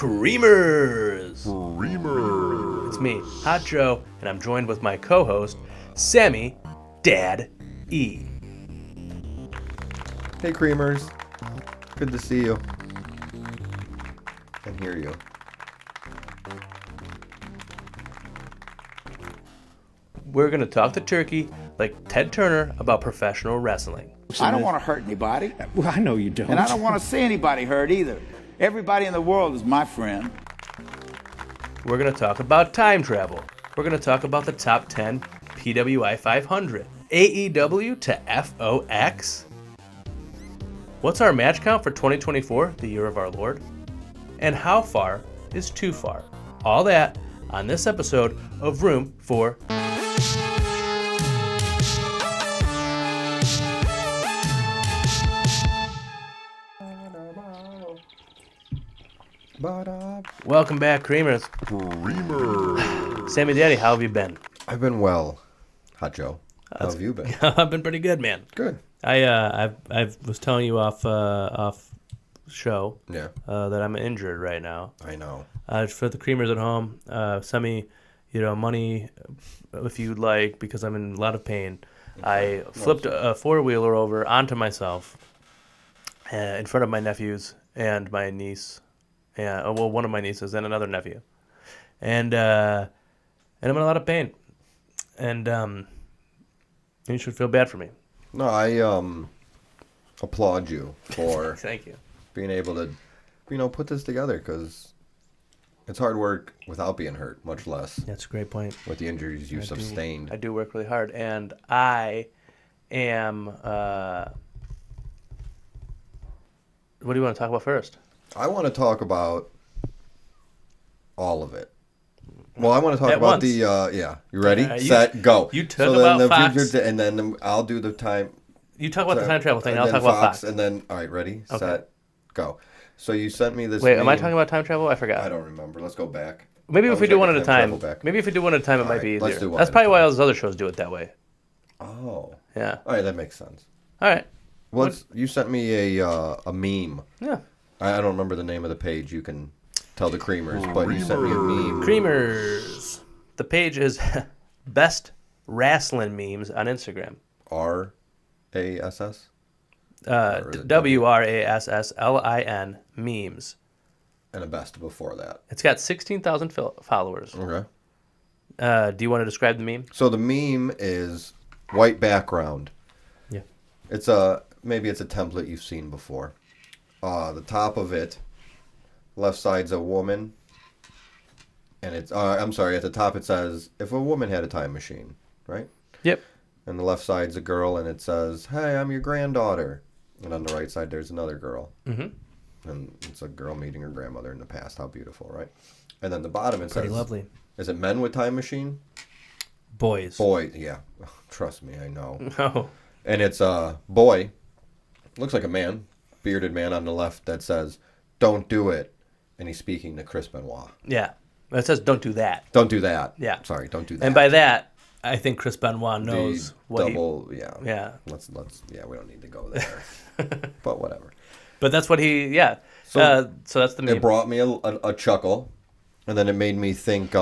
Creamers. Creamers. It's me, Hot Joe, and I'm joined with my co-host, Sammy Daddy. Hey, Creamers. Good to see you. And hear you. We're going to talk to Turkey like Ted Turner about professional wrestling. I don't want to hurt anybody. Well, I know you don't. And I don't want to see anybody hurt either. Everybody in the world is my friend. We're going to talk about time travel. We're going to talk about the top 10 PWI 500. AEW to FOX. What's our match count for 2024, the year of our Lord? And how far is too far? All that on this episode of Room for... Welcome back, Creamers. Creamers. Sammy Daddy, how have you been? I've been well. Hot Joe. How have you been? I've been pretty good, man. Good. I was telling you off show Yeah. that I'm injured right now. I know. For the Creamers at home, send me, money if you'd like, because I'm in a lot of pain. I flipped a four-wheeler over onto myself in front of my nephews and my niece. One of my nieces and another nephew, and I'm in a lot of pain, and you should feel bad for me. No, I applaud you for Thank you. being able to, put this together, because it's hard work without being hurt, much less That's a great point. with the injuries you sustained. I do work really hard, and I am. What do you want to talk about first? I want to talk about all of it. Well, I want to talk At about once. You ready? You- Set, go. you talk about Fox. And then I'll do the time. You talk about the time travel thing. and I'll then talk about Fox. And then, all right, ready? Okay. Set, go. So you sent me this Wait, am I meme. talking about time travel? I forgot. I don't remember. Let's go back. Maybe I if we wish do I one could at a time time. travel back. Maybe if we do one at a time, it might be right, let's easier. do one That's at a probably why time. all those other shows do it that way. Oh. Yeah. All right, that makes sense. All right. Well, you sent me a meme. Yeah. I don't remember the name of the page. You can tell the Creamers, but you sent me a meme. Creamers. The page is Best Wrestling Memes on Instagram. RASS? WRASSLIN memes. And a best before that. It's got 16,000 followers. Okay. Do you want to describe the meme? So the meme is white background. Yeah. Maybe it's a template you've seen before. The top of it, left side's a woman. And it's, I'm sorry, at the top it says, if a woman had a time machine, right? Yep. And the left side's a girl, and it says, hey, I'm your granddaughter. And on the right side, there's another girl. Mm-hmm. And it's a girl meeting her grandmother in the past. How beautiful, right? And then the bottom, it Pretty says, lovely. is it men with time machine? Boys. Boy, yeah. Trust me, I know. Oh. And it's a boy, looks like a man, bearded man on the left that says, don't do it. And he's speaking to Chris Benoit. Yeah. It says don't do that. Don't do that. Yeah. Sorry, don't do that. And by that, I think Chris Benoit knows what yeah. Yeah. Let's yeah, we don't need to go there. But whatever. But that's what so that's the meme. It brought me a chuckle, and then it made me think,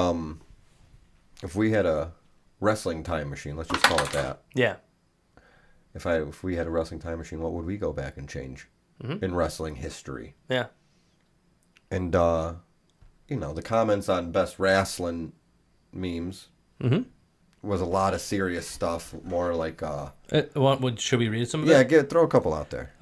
if we had a wrestling time machine, let's just call it that. Yeah. If we had a wrestling time machine, what would we go back and change in wrestling history? Yeah. And the comments on best wrestling memes was a lot of serious stuff, more like Should we read some of it? yeah, throw a couple out there.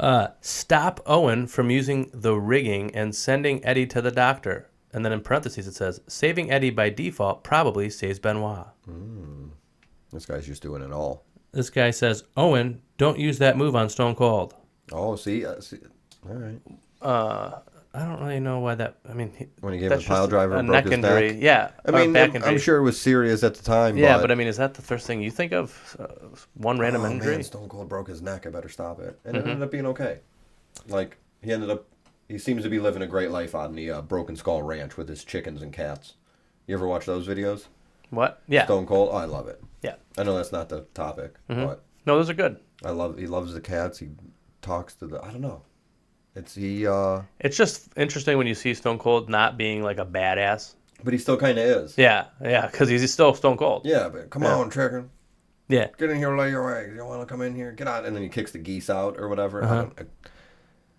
Stop Owen from using the rigging and sending Eddie to the doctor. And then in parentheses it says, saving Eddie by default probably saves Benoit. This guy's just doing it all. This guy says, Owen, don't use that move on Stone Cold. Oh, see, all right. I don't really know why that. I mean, When he gave him a pile driver a and broke neck his injury. neck. Yeah, I mean, back injury. I'm sure it was serious at the time. Yeah, but I mean, is that the first thing you think of? One random oh, injury? Man, Stone Cold broke his neck. I better stop it. And it ended up being okay. Like he seems to be living a great life on the Broken Skull Ranch with his chickens and cats. You ever watch those videos? What? Yeah. Stone Cold. Oh, I love it. Yeah. I know that's not the topic, but No, those are good. he loves the cats. He talks to I don't know. It's just interesting when you see Stone Cold not being like a badass. But he still kind of is. Yeah, because he's still Stone Cold. Yeah, but come on, chicken. Yeah. Get in here, lay your eggs. You want to come in here? Get out. And then he kicks the geese out or whatever.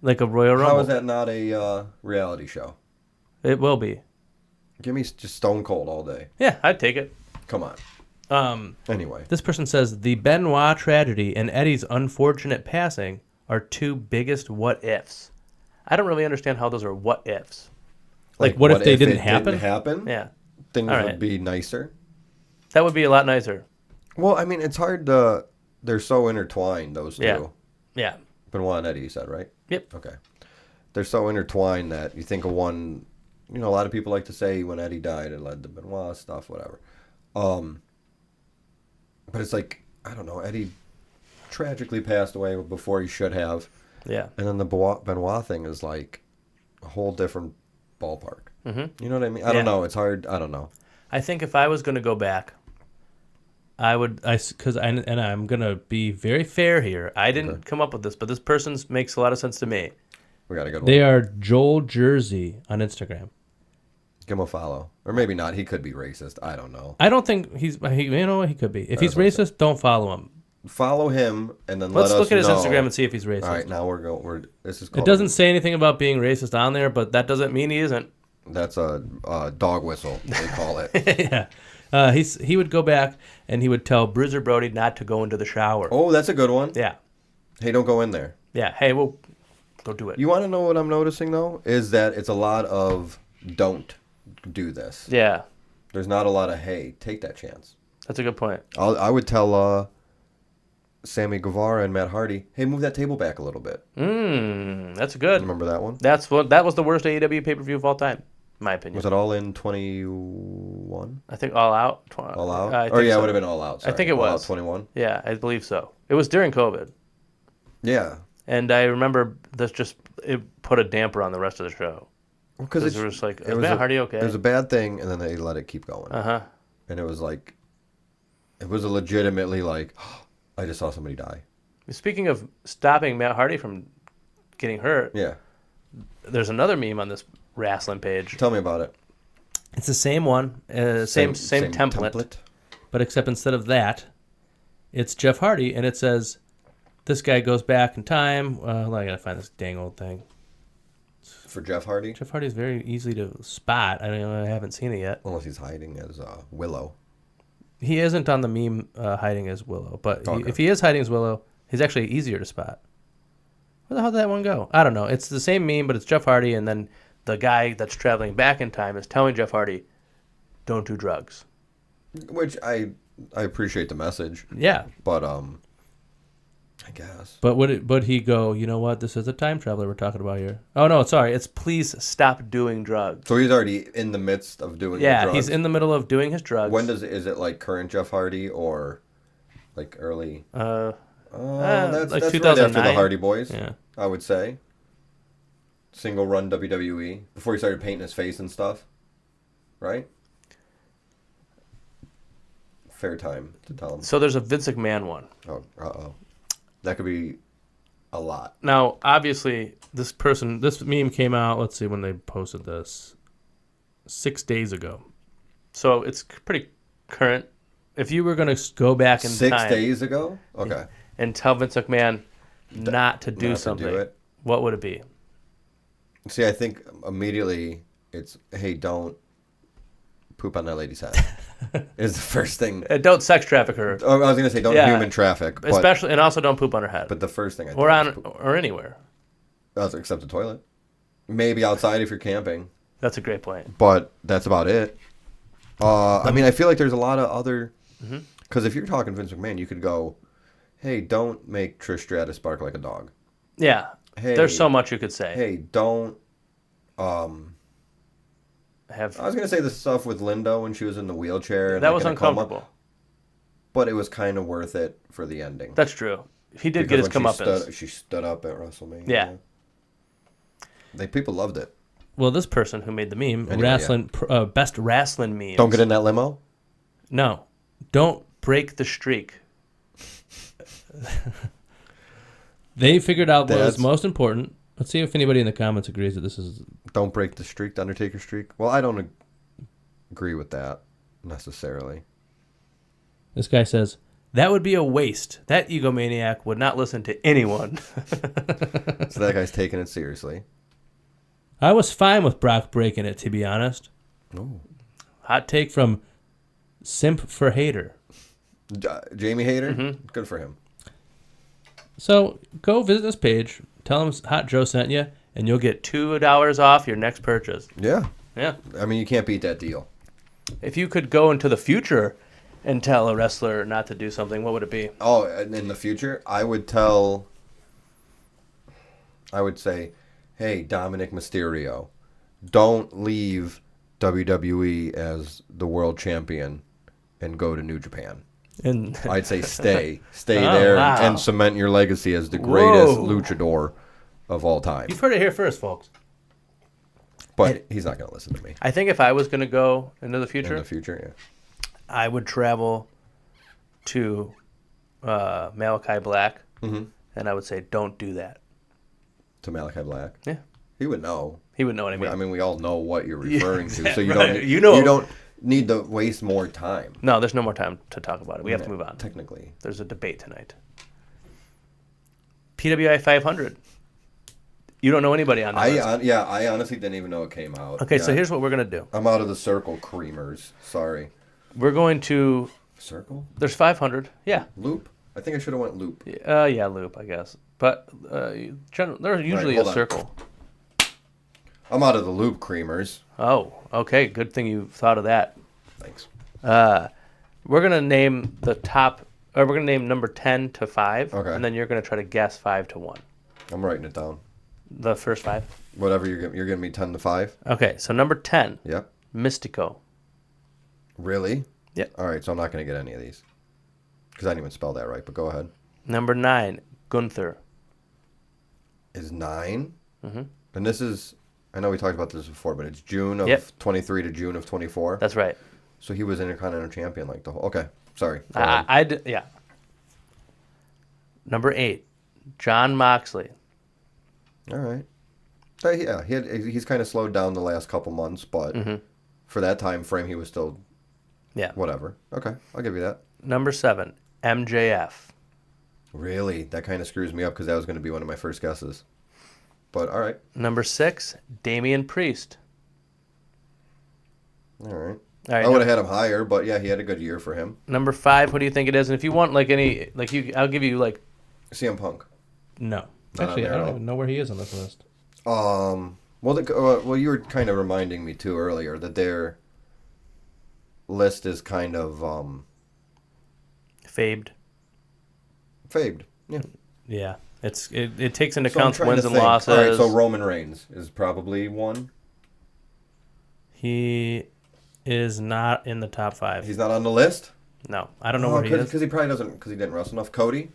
Like a Royal Rumble. How is that not a reality show? It will be. Give me just Stone Cold all day. Yeah, I'd take it. Come on. Anyway. This person says, the Benoit tragedy and Eddie's unfortunate passing are two biggest what-ifs. I don't really understand how those are what-ifs. Like what if they didn't it happen? Didn't happen? Yeah. Things All would right. be nicer. That would be a lot nicer. Well, I mean, it's hard to... They're so intertwined, those two. Yeah. Benoit and Eddie, you said, right? Yep. Okay. They're so intertwined that you think of one... You know, a lot of people like to say when Eddie died, it led to Benoit stuff, whatever. But it's like, I don't know, Eddie tragically passed away before he should have. Yeah. And then the Benoit thing is like a whole different ballpark. Mm-hmm. You know what I mean? I don't know. It's hard. I don't know. I think if I was going to go back, because I'm going to be very fair here. I didn't come up with this, but this person's makes a lot of sense to me. We got a good one. They are Joel Jersey on Instagram. Give him a follow. Or maybe not. He could be racist. I don't know. I don't think he could be. If he's racist, don't follow him. Follow him and then Let's let us look at his know. Instagram and see if he's racist. All right, now this is It called, doesn't say anything about being racist on there, but that doesn't mean he isn't. That's a dog whistle, they call it. Yeah. He would go back and he would tell Bruiser Brody not to go into the shower. Oh, that's a good one. Yeah. Hey, don't go in there. Yeah. Hey, well, don't do it. You want to know what I'm noticing, though? Is that it's a lot of don't do this. Yeah. There's not a lot of, hey, take that chance. That's a good point. I would tell Sammy Guevara and Matt Hardy, hey, move that table back a little bit. That's good. Remember that one? That was the worst AEW pay-per-view of all time, in my opinion. Was it all in 21? I think All Out. All Out? I It would have been All Out. Sorry. I think it All was. Out 21? Yeah, I believe so. It was during COVID. Yeah. And I remember it put a damper on the rest of the show. Because it was like, is Matt Hardy okay? It was a bad thing, and then they let it keep going. Uh-huh. And it was like, it was legitimately like, I just saw somebody die. Speaking of stopping Matt Hardy from getting hurt, Yeah. there's another meme on this wrestling page. Tell me about it. It's the same one, same template, but except instead of that, it's Jeff Hardy, and it says, this guy goes back in time. I gotta find this dang old thing. For Jeff Hardy? Jeff Hardy is very easy to spot. I haven't seen it yet. Unless he's hiding as Willow. He isn't on the meme hiding as Willow, but if he is hiding as Willow, he's actually easier to spot. Where the hell did that one go? I don't know. It's the same meme, but it's Jeff Hardy, and then the guy that's traveling back in time is telling Jeff Hardy, don't do drugs. Which I appreciate the message. Yeah. But, I guess. But would he go, you know what, this is a time traveler we're talking about here. Oh, no, sorry. It's please stop doing drugs. So he's already in the midst of doing the drugs. Yeah, he's in the middle of doing his drugs. When is it like current Jeff Hardy or like early? That's like that's 2009. Right after the Hardy Boys, yeah. I would say. Single run WWE, before he started painting his face and stuff. Right? Fair time to tell him. So there's a Vince McMahon one. Oh, uh-oh. That could be a lot. Now, obviously, this meme came out, let's see when they posted this, 6 days ago. So it's pretty current. If you were going to go back in 6 time. 6 days ago? Okay. And tell Vince McMahon not to do something, what would it be? See, I think immediately it's, hey, don't poop on that lady's head. Is the first thing. Don't sex traffic her. Oh, I was going to say don't human traffic. But, especially, and also don't poop on her head. But the first thing I think or anywhere. Except the toilet. Maybe outside if you're camping. That's a great point. But that's about it. I mean, I feel like there's a lot of other... Because if you're talking Vince McMahon, you could go, hey, don't make Trish Stratus bark like a dog. Yeah. Hey, there's so much you could say. Hey, don't... I was going to say the stuff with Linda when she was in the wheelchair. And that was uncomfortable. But it was kind of worth it for the ending. That's true. He did get his comeuppance. She stood up at WrestleMania. Yeah. People loved it. Well, this person who made the meme, best wrestling memes. Don't get in that limo? No. Don't break the streak. They figured out what was most important, Let's see if anybody in the comments agrees that this is... Don't break the streak, the Undertaker streak. Well, I don't agree with that necessarily. This guy says, that would be a waste. That egomaniac would not listen to anyone. So that guy's taking it seriously. I was fine with Brock breaking it, to be honest. Oh. Hot take from Simp for Hater. Jamie Hater? Mm-hmm. Good for him. So go visit this page. Tell him Hot Joe sent you, and you'll get $2 off your next purchase. Yeah. Yeah. I mean, you can't beat that deal. If you could go into the future and tell a wrestler not to do something, what would it be? Oh, in the future, I would say, hey, Dominic Mysterio, don't leave WWE as the world champion and go to New Japan. And I'd say stay there wow. and cement your legacy as the greatest Whoa. luchador of all time. You've heard it here first, folks. But he's not going to listen to me. I think if I was going to go into the future, In the future, yeah. I would travel to Malachi Black, and I would say, don't do that. To Malachi Black. Yeah. He would know. He would know what I mean. I mean, we all know what you're referring to, so you right. don't You know. you don't need to waste more time. No, there's no more time to talk about it. We have to move on. Technically. There's a debate tonight. PWI 500. You don't know anybody on that list. I honestly didn't even know it came out. Okay, yeah. so here's what we're going to do. I'm out of the circle, creamers. Sorry. We're going to... Circle? There's 500. Yeah. Loop? I think I should have went loop. Yeah, loop, I guess. But there's usually hold a on. circle. I'm out of the loop, creamers. Oh, okay. Good thing you thought of that. Thanks. We're going to name the top... Or we're going to name number 10 to 5. Okay. And then you're going to try to guess 5 to 1. I'm writing it down. The first 5? Whatever you're giving me 10 to 5? Okay, so number 10. Yep. Mystico. Really? Yep. All right, so I'm not going to get any of these. Because I didn't even spell that right, but go ahead. Number 9, Gunther. Is 9? Mm-hmm. And this is... I know we talked about this before, but it's June of 23 to June of 24. That's right. So he was Intercontinental Champion like the whole... Okay, sorry. Go ahead. Yeah. Number 8, John Moxley. All right. Yeah, he's kind of slowed down the last couple months, but for that time frame, he was still... Yeah. Whatever. Okay, I'll give you that. Number 7, MJF. Really? That kind of screws me up because that was going to be one of my first guesses. But all right. Number 6, Damian Priest. All right. All right. I would have had him higher, but yeah, he had a good year for him. Number 5, what do you think it is? And if you want I'll give you CM Punk. no. Not Actually, on there I at don't all. even know where he is on this list. Well, you were kind of reminding me too earlier that their list is kind of Fabed. fabed. Yeah. Yeah. It takes into So I'm account trying to wins and think. losses. All right, so Roman Reigns is probably one. He is not in the top 5. He's not on the list. No, I don't know where he is. Because he probably doesn't. Because he didn't wrestle enough. Cody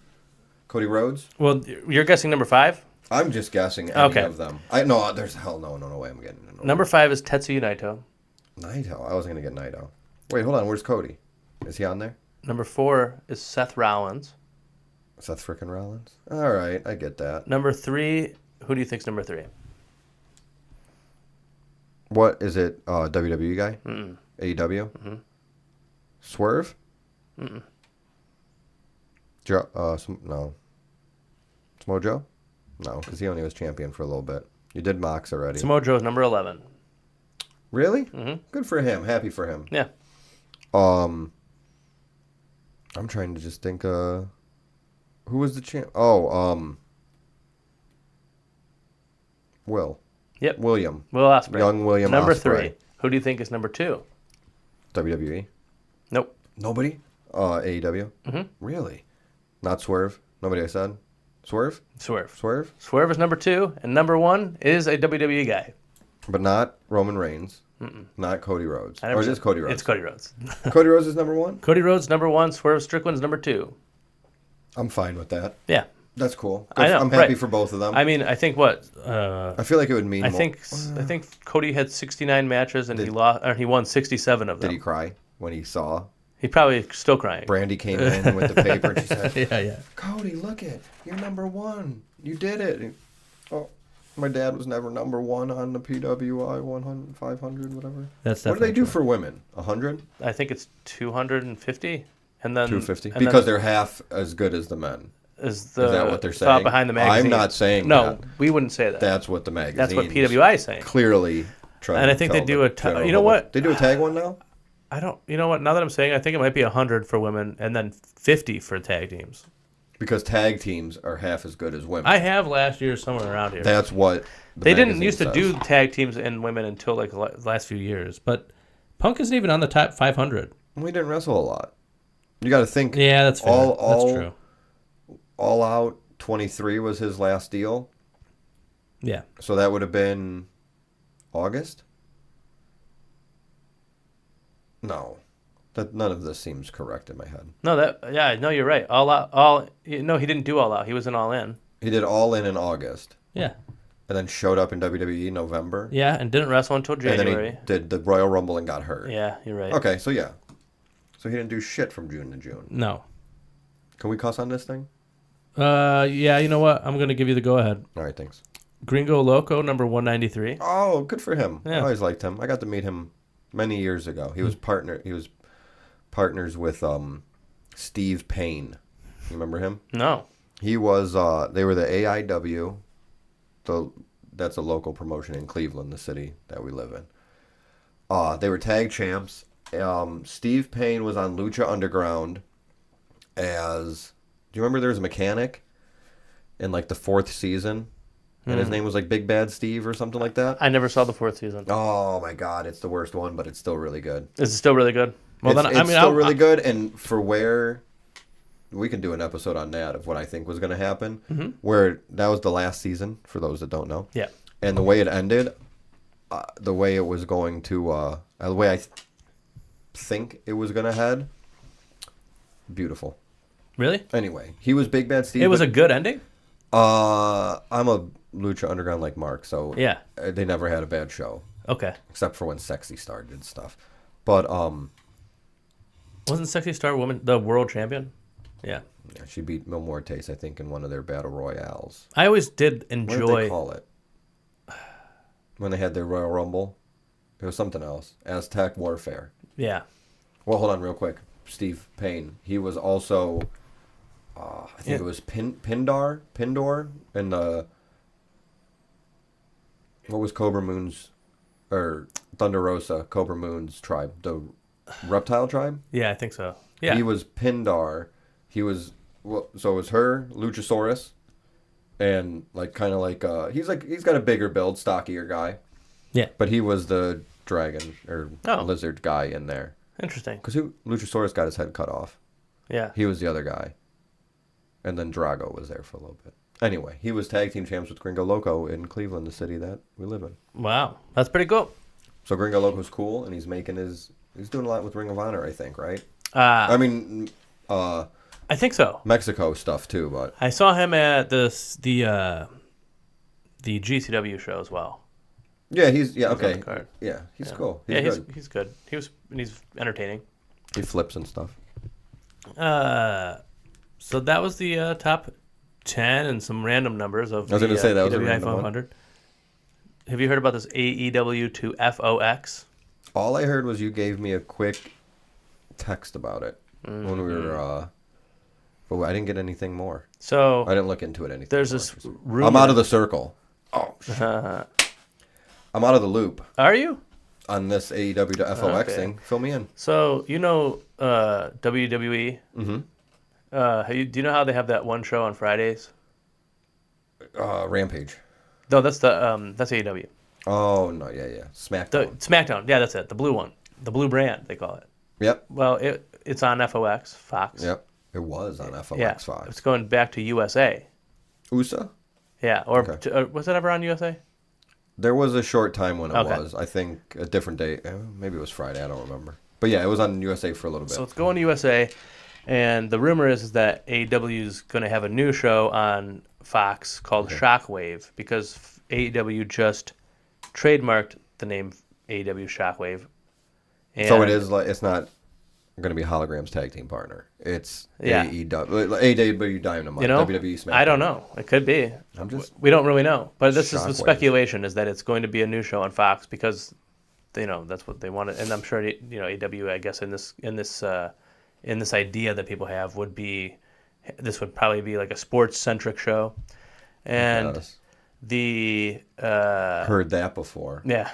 Rhodes. Well, you're guessing number 5? I'm just guessing any Okay. of them. There's no way I'm getting it. Number 5 is Tetsuya Naito. Naito. I wasn't gonna get Naito. Wait, hold on. Where's Cody? Is he on there? Number 4 is Seth Rollins. Seth frickin' Rollins. All right, I get that. Number 3, who do you think's number 3? What is it? WWE guy? Mm-mm. AEW? Mm-hmm. Swerve? Mm-mm. No. Samoa Joe? No, because he only was champion for a little bit. You did Mox already. Samoa Joe's number 11. Really? Mm-hmm. Good for him. Happy for him. Yeah. I'm trying to just think. Who was the champ? Oh, Will. Yep. William. Will Ospreay. Young William Number Ospreay. 3. Who do you think is number 2? WWE. Nope. Nobody. AEW. Mm-hmm. Really? Not Swerve. Nobody I said. Swerve. Swerve is number 2, and number 1 is a WWE guy. But not Roman Reigns. Mm-mm. Not Cody Rhodes. Or is it Cody Rhodes? It's Cody Rhodes. Cody Rhodes is number 1? Cody Rhodes number 1. Swerve Strickland's number 2. I'm fine with that. Yeah. That's cool. I know, I'm happy right. for both of them. I mean, I think what? I feel like it would mean I more. think Cody had 69 matches and he won 67 of them. Did he cry when he saw? He's probably still crying. Brandy came in with the paper and she said, yeah. Cody, look it. You're number 1. You did it. Oh, My dad was never number one on the PWI 100, 500, whatever. That's What do they definitely do true. for women? 100? I think it's 250, and then 250? and Because then they're half as good as the men. is that what they're thought saying? behind the magazine. I'm not saying no. that. We wouldn't say that. That's what the magazine. That's what PWI is saying. Clearly trying. And I to think tell they do the a general you know public. what? They do a tag one now. I don't. You know what? Now that I'm saying, I think it might be 100 for women, and then 50 for tag teams. Because tag teams are half as good as women. I have last year somewhere around here. That's what They didn't magazine used to says. do tag teams and women until like the last few years, but Punk isn't even on the top 500. We didn't wrestle a lot. You got to think. Yeah, that's fair. That's true. All Out 23 was his last deal. Yeah. So that would have been August? No. None of this seems correct in my head. No, you're right. He didn't do All Out. He was in All In. He did All In August. Yeah. And then showed up in WWE in November. Yeah, and didn't wrestle until January. And then he did the Royal Rumble and got hurt. Yeah, you're right. Okay, so yeah. So he didn't do shit from June to June. No. Can we cuss on this thing? Yeah, you know what? I'm going to give you the go-ahead. All right, thanks. Gringo Loco, number 193. Oh, good for him. Yeah. I always liked him. I got to meet him many years ago. He was partners with Steve Payne. You remember him? No. He was they were the AIW. That's a local promotion in Cleveland, the city that we live in. They were tag champs. Steve Payne was on Lucha Underground as, do you remember there was a mechanic in like the 4th season? And his name was like Big Bad Steve or something like that? I never saw the 4th season. Oh my god, it's the worst one, but it's still really good. Is it still really good? Well, It's still really good, and for where we can do an episode on that of what I think was going to happen. Mm-hmm. Where that was the last season, for those that don't know. Yeah. And the way it ended, the way it was going to, the way I think it was going to head, beautiful. Really? Anyway, he was Big Bad Steve. It was a good ending? I'm a Lucha Underground like Mark, so Yeah. They never had a bad show. Okay. Except for when Sexy Star did stuff. But, Wasn't Sexy Star Woman the world champion? Yeah. yeah, she beat Mil Muertes, I think, in one of their battle royales. I always did What did enjoy. they call it? When they had their Royal Rumble? It was something else. Aztec Warfare. Yeah. Well, hold on real quick. Steve Payne. He was also, I think it was Pindor, in the, what was Cobra Moon's, or Thunder Rosa, Cobra Moon's tribe? The reptile tribe? Yeah, I think so. Yeah. He was Pindar. He was, well, so it was her, Luchasaurus, and like kind of like he's got a bigger build, stockier guy. Yeah. But he was the dragon or lizard guy in there. Interesting. Because Luchasaurus got his head cut off. Yeah. He was the other guy. And then Drago was there for a little bit. Anyway, he was tag team champs with Gringo Loco in Cleveland, the city that we live in. Wow. That's pretty cool. So Gringo Loco's cool, and he's doing a lot with Ring of Honor, I think, right? I think so. Mexico stuff too, but I saw him at the GCW show as well. yeah, he's on okay. the card. Yeah, he's cool. He's good. He's entertaining. He flips and stuff. So that was the top 10 and some random numbers of I was going to say that was a PWI random 500. Have you heard about this AEW to FOX? All I heard was you gave me a quick text about it when we were, but I didn't get anything more. So I didn't look into it anything. there's more. this rumor. I'm out of the circle. Oh, shit. I'm out of the loop Are you? on this AEW to FOX Okay. thing. Fill me in. So you know WWE. Mm-hmm. Do you know how they have that one show on Fridays? Rampage. No, that's AEW. Oh no, yeah. The SmackDown. SmackDown. Yeah, that's it. The blue one. The blue brand, they call it. Yep. Well, it's on FOX, Fox. Yep. It was on FOX Yeah, 5. it's going back to USA. USA? Yeah, or Okay. Was it ever on USA? There was a short time when it Okay. was. I think a different day. Maybe it was Friday. I don't remember. But yeah, it was on USA for a little bit. So it's going to USA, and the rumor is that AEW is going to have a new show on Fox called Shockwave because AEW just trademarked the name AEW Shockwave. And So it is like it's not going to be Hologram's tag team partner. It's Yeah. AEW Dynamite, You know, WWE SmackDown. I don't know. It could be. We don't really know. But this is the Shockwaves. speculation, is that it's going to be a new show on Fox because, that's what they wanted. And I'm sure, AEW, I guess, in this idea that people have would be, this would probably be like a sports-centric show. And Yes. heard that before. Yeah.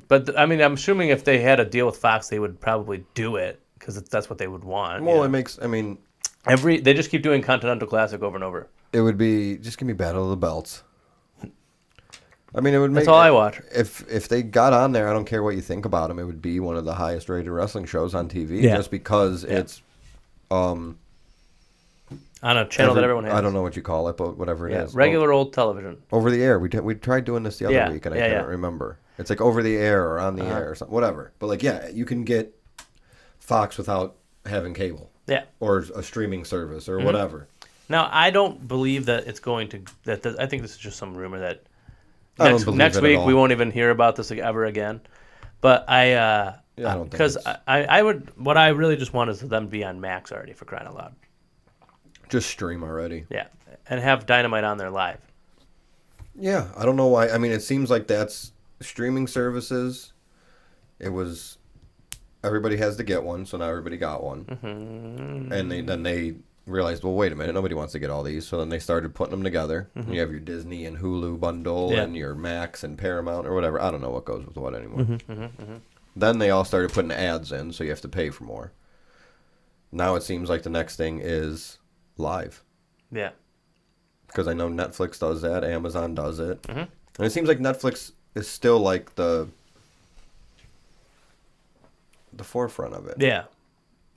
But I'm assuming if they had a deal with Fox, they would probably do it because that's what they would want. Well, it makes, they just keep doing Continental Classic over and over. It would be, just give me Battle of the Belts. It would make... That's all I watch. If they got on there, I don't care what you think about them, it would be one of the highest rated wrestling shows on TV just because it's... on a channel that everyone has. I don't know what you call it, but whatever it is. Regular old television. Over the air. We tried doing this the other week, and I can't remember. It's like over the air or on the air or something. Whatever. But you can get Fox without having cable. Yeah. Or a streaming service or whatever. Now, I don't believe that it's going to... I think this is just some rumor that next week we won't even hear about this ever again. But I don't think because I would... What I really just want is them to be on Max already, for crying out loud. Just stream already. Yeah, and have Dynamite on there live. Yeah, I don't know why. It seems like that's streaming services. It was everybody has to get one, so now everybody got one. Mm-hmm. And then they realized, well, wait a minute, nobody wants to get all these. So then they started putting them together. Mm-hmm. You have your Disney and Hulu bundle and your Max and Paramount or whatever. I don't know what goes with what anymore. Mm-hmm. Mm-hmm. Then they all started putting ads in, so you have to pay for more. Now it seems like the next thing is live. Yeah. Because I know Netflix does that, Amazon does it. Mm-hmm. And it seems like Netflix is still like the forefront of it. Yeah.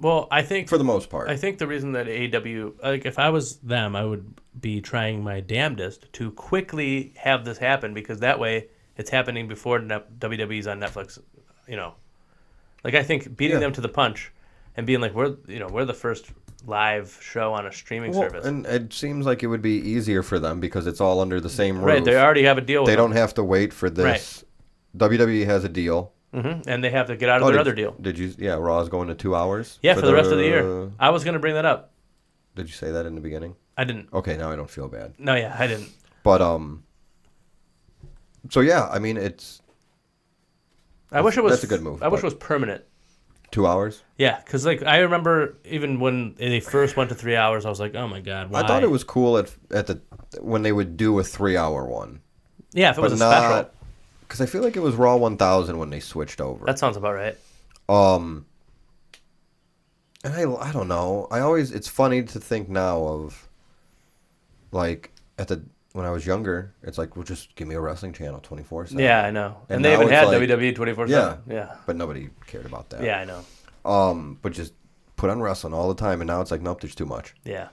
Well, I think... For the most part. I think the reason that AEW... if I was them, I would be trying my damnedest to quickly have this happen, because that way it's happening before WWE's on Netflix, I think beating them to the punch and being like, we're the first live show on a streaming service. And it seems like it would be easier for them because it's all under the same roof. Right, they already have a deal with them. They don't them. have to wait for this. Right. WWE has a deal. Mm-hmm. And they have to get out of their other deal. Raw's going to 2 hours? Yeah, for the rest of the year. I was going to bring that up. Did you say that in the beginning? I didn't. Okay, now I don't feel bad. No, yeah, I didn't. But, so yeah, it's... I wish it was... That's a good move. I wish it was permanent. 2 hours? Yeah, because I remember even when they first went to 3 hours, I was like, oh my God, why? I thought it was cool when they would do a 3 hour one. Yeah, if it was a special. Because I feel like it was Raw 1000 when they switched over. That sounds about right. And I don't know. It's funny to think now of, when I was younger, it's like, well, just give me a wrestling channel 24/7. Yeah, I know. And they even had WWE 24/7. Yeah. But nobody cared about that. Yeah, I know. But just put on wrestling all the time, and now it's like, nope, there's too much. Yeah.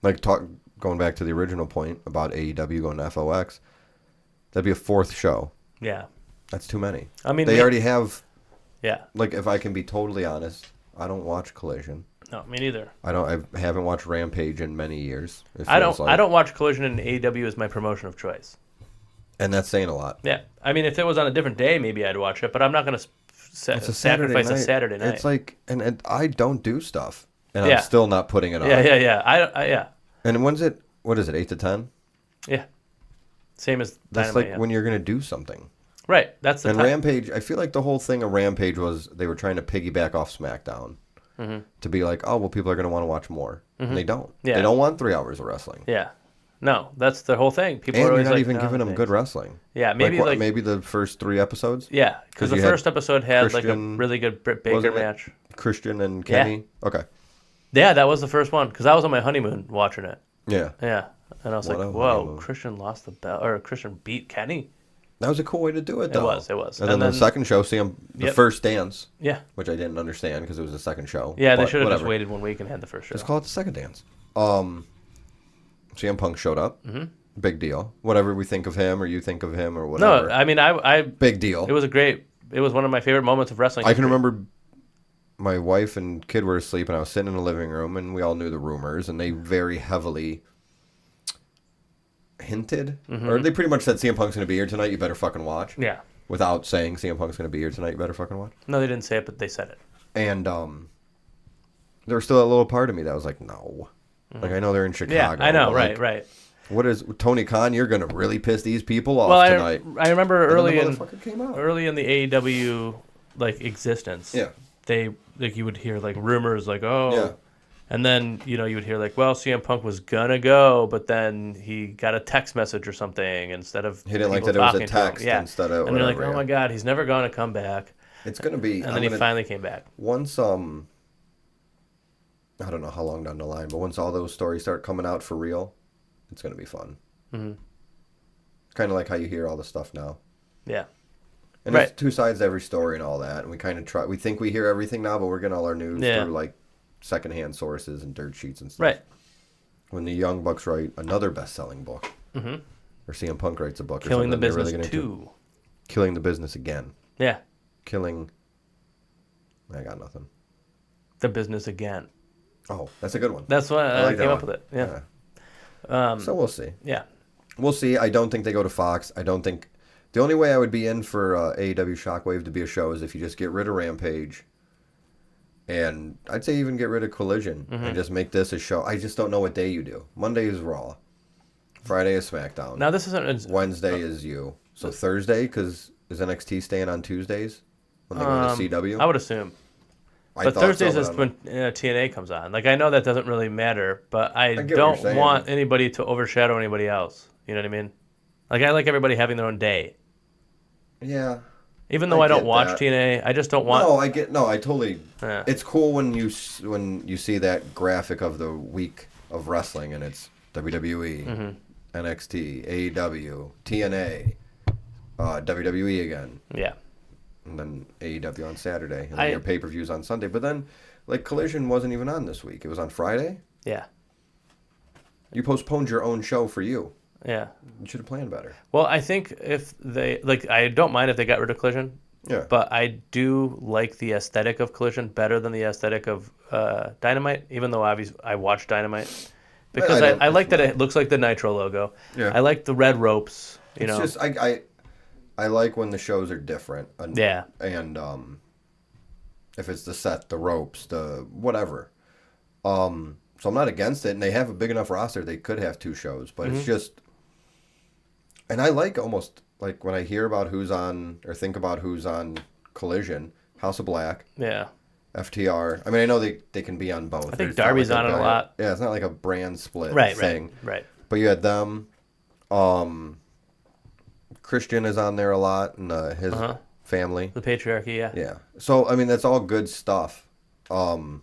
Going back to the original point about AEW going to FOX, that'd be a fourth show. Yeah. That's too many. They already have... Yeah. If I can be totally honest, I don't watch Collision. No, me neither. I haven't watched Rampage in many years. I don't watch Collision, and AEW is my promotion of choice. And that's saying a lot. Yeah. If it was on a different day, maybe I'd watch it, but I'm not going to sacrifice a Saturday night. It's like, and I don't do stuff, and I'm still not putting it on. Yeah. Yeah. And what is it, 8 to 10? Yeah. Same as That's Dynamite, when you're going to do something. Right. That's the And time. Rampage, I feel like the whole thing of Rampage was they were trying to piggyback off SmackDown. Mm-hmm. To be like, oh, well, people are going to want to watch more. Mm-hmm. And they don't. Yeah. They don't want 3 hours of wrestling. Yeah. No, that's the whole thing. People are always not even giving them good wrestling. Yeah, maybe maybe the first 3 episodes? Yeah, because the first episode had a really good Britt Baker match. Christian and Kenny? Yeah. Okay. Yeah, that was the first one, because I was on my honeymoon watching it. Yeah. Yeah, and I was like, whoa, honeymoon. Christian lost the belt, or Christian beat Kenny. That was a cool way to do it, though. It was. And then the second show, the first dance. Yeah. Which I didn't understand because it was the second show. Yeah, they should have just waited 1 week and had the first show. Just call it the second dance. CM Punk showed up. Mm-hmm. Big deal. Whatever we think of him or you think of him or whatever. No, I big deal. It was one of my favorite moments of wrestling. I can remember my wife and kid were asleep and I was sitting in the living room and we all knew the rumors and they very heavily hinted, or they pretty much said CM Punk's going to be here tonight, you better fucking watch. Yeah. Without saying CM Punk's going to be here tonight, you better fucking watch. No, they didn't say it, but they said it. And there was still a little part of me that was like, no. Like, I know they're in Chicago. Yeah, I know, but, like, right. What is Tony Khan? You're gonna really piss these people off Well, tonight. I remember And then early the in motherfucker came out. AEW like existence. Yeah. They like you would hear like rumors like Yeah. and then you would hear like CM Punk was gonna go, but then he got a text message or something instead of He didn't like people that it was a talking to him. text Yeah. instead of and they're like, whatever, oh my god, he's never gonna come back. It's gonna be. And then he finally came back. Once I don't know how long down the line, but once all those stories start coming out for real, it's gonna be fun. Mm-hmm. Kind of like how you hear all the stuff now. Yeah. And there's two sides to every story and all that, and we kind of try. We think we hear everything now, but we're getting all our news through like secondhand sources and dirt sheets and stuff. Right. When the Young Bucks write another best-selling book, or CM Punk writes a book, Killing the or something, Business 2. Killing the Business again. Yeah. I got nothing. The Business again. Oh, that's a good one. That's why I like came that up with it. Yeah. So we'll see. Yeah. We'll see. I don't think they go to Fox. I don't think... The only way I would be in for AEW Shockwave to be a show is if you just get rid of Rampage. And I'd say even get rid of Collision. And just make this a show. I just don't know what day you do. Monday is Raw. Friday is SmackDown. Now this isn't... Wednesday is you. So Thursday, because is NXT staying on Tuesdays? When they go to CW? I would assume. But Thursdays is when TNA comes on. Like, I know that doesn't really matter, but I don't want anybody to overshadow anybody else. You know what I mean? Like, I like everybody having their own day. Yeah. Even though I don't watch TNA, I just don't want... I totally... Yeah. It's cool when you see that graphic of the week of wrestling, and it's WWE, NXT, AEW, TNA, WWE again. Yeah. And then AEW on Saturday. And then your pay-per-views on Sunday. But then, like, Collision wasn't even on this week. It was on Friday? Yeah. You postponed your own show for you. Yeah. You should have planned better. Well, I think if they... Like, I don't mind if they got rid of Collision. Yeah. But I do like the aesthetic of Collision better than the aesthetic of Dynamite, even though I watch Dynamite. Because I like that it looks like the Nitro logo. Yeah. I like the red ropes, you know. It's just... I like when the shows are different. And if it's the set, the ropes, the whatever. So I'm not against it, and they have a big enough roster they could have two shows, but it's just... And I like almost, like, when I hear about who's on, or think about who's on Collision, House of Black. Yeah. FTR. I mean, I know they can be on both. I think Darby's on it a lot. Yeah, it's not like a brand split thing. Right. But you had them. Christian is on there a lot, and his family. The patriarchy, yeah. Yeah. So, I mean, that's all good stuff. So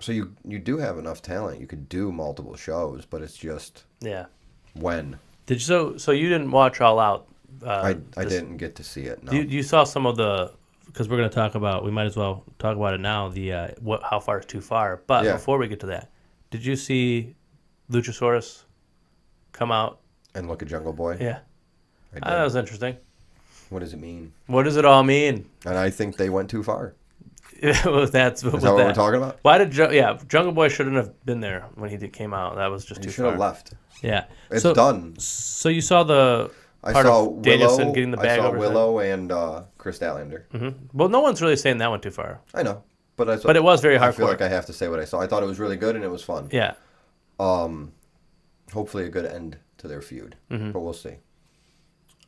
you do have enough talent. You could do multiple shows, but it's just... Yeah. When? So you didn't watch All Out? I didn't get to see it, no. You saw some of the... Because we're going to talk about... We might as well talk about it now, the how far is too far. But before we get to that, did you see Luchasaurus come out? And look at Jungle Boy? Yeah. That was interesting. What does it mean? What does it all mean? And I think they went too far. Is that what we're talking about? Why did Jungle Boy shouldn't have been there when he came out? That was just too far. He should have left. Yeah. It's done. So you saw the part of Danielson getting the bag over. I saw Willow and Chris Statlander. Well, no one's really saying that went too far. I know. But it was very hardcore. I feel like I have to say what I saw. I thought it was really good and it was fun. Yeah. Hopefully a good end to their feud. But we'll see.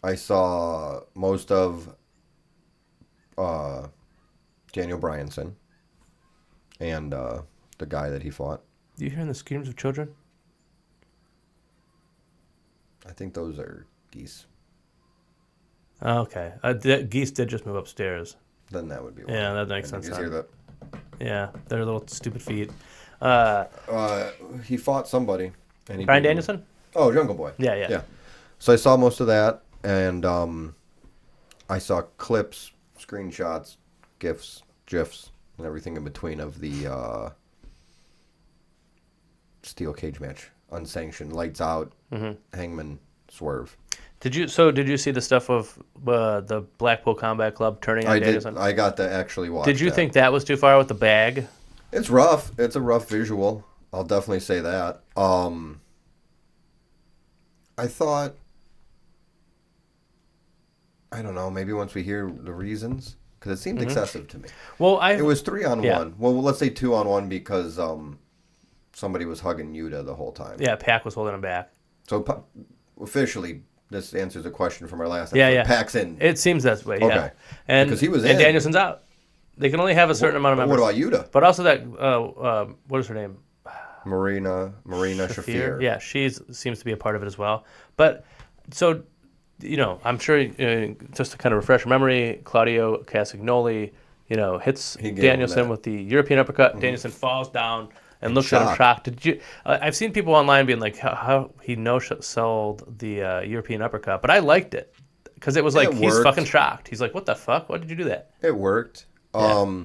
I saw most of Daniel Bryanson and the guy that he fought. You hearing the screams of children? I think those are geese. Okay. Geese did just move upstairs. Then that would be one. Yeah, that makes sense. Hear that? Yeah, their little stupid feet. He fought somebody. And Bryan Danielson? Oh, Jungle Boy. Yeah. So I saw most of that, and I saw clips, screenshots, GIFs, and everything in between of the steel cage match, unsanctioned, lights out, Hangman Swerve. Did you see the stuff of the Blackpool Combat Club turning on Danielson? I got to actually watch. Did you think that was too far with the bag? It's rough. It's a rough visual. I'll definitely say that. I thought, I don't know, maybe once we hear the reasons, because it seemed excessive to me. Well, It was 3-on-1. Yeah. Well, let's say 2-on-1 because somebody was hugging Yuta the whole time. Yeah, Pac was holding him back. So officially, this answers a question from our last episode. Yeah, yeah. Pac's in. It seems that way, yeah. Okay. And, Because he was and in. Danielson's out. They can only have a certain amount of members. What about Yuta? But also that, what is her name? Marina Shafir. Yeah, she seems to be a part of it as well. But, so, I'm sure, just to kind of refresh your memory, Claudio Castagnoli, hits He gave him Danielson that. with the European uppercut. Mm-hmm. Danielson falls down and looks at him shocked. shocked. Did you? I've seen people online being like, how he no-sold the European uppercut, but I liked it because it was like he's worked. fucking shocked. He's like, what the fuck? Why did you do that? It worked. Yeah.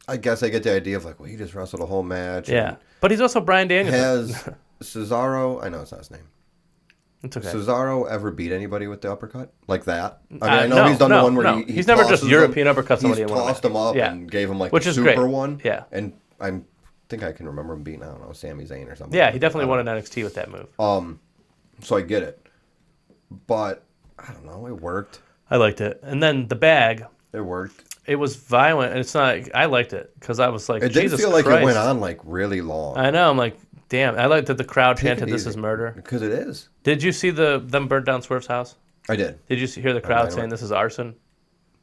I guess I get the idea of like, well, he just wrestled a whole match. Yeah, but he's also Bryan Danielson. Has Cesaro? I know it's not his name. It's okay. Cesaro ever beat anybody with the uppercut like that? I know No, he's done no, the one where no. he He's never just tosses European him. uppercut somebody He's in one tossed match. him up Yeah. and gave him like Which the is super great. one. Yeah. And I think I can remember him beating, I don't know, Sami Zayn or something. Yeah, he definitely won in NXT with that move. So I get it. But I don't know, it worked. I liked it. And then the bag, It worked. it was violent, and it's not. I liked it because I was like, It did Jesus feel like Christ. it went on like really long. I know. I'm like, damn. I liked that the crowd Take it chanted, "This easy. is murder." Because it is. Did you see them burn down Swerve's house? I did. Did you hear the crowd I saying, "This is arson"?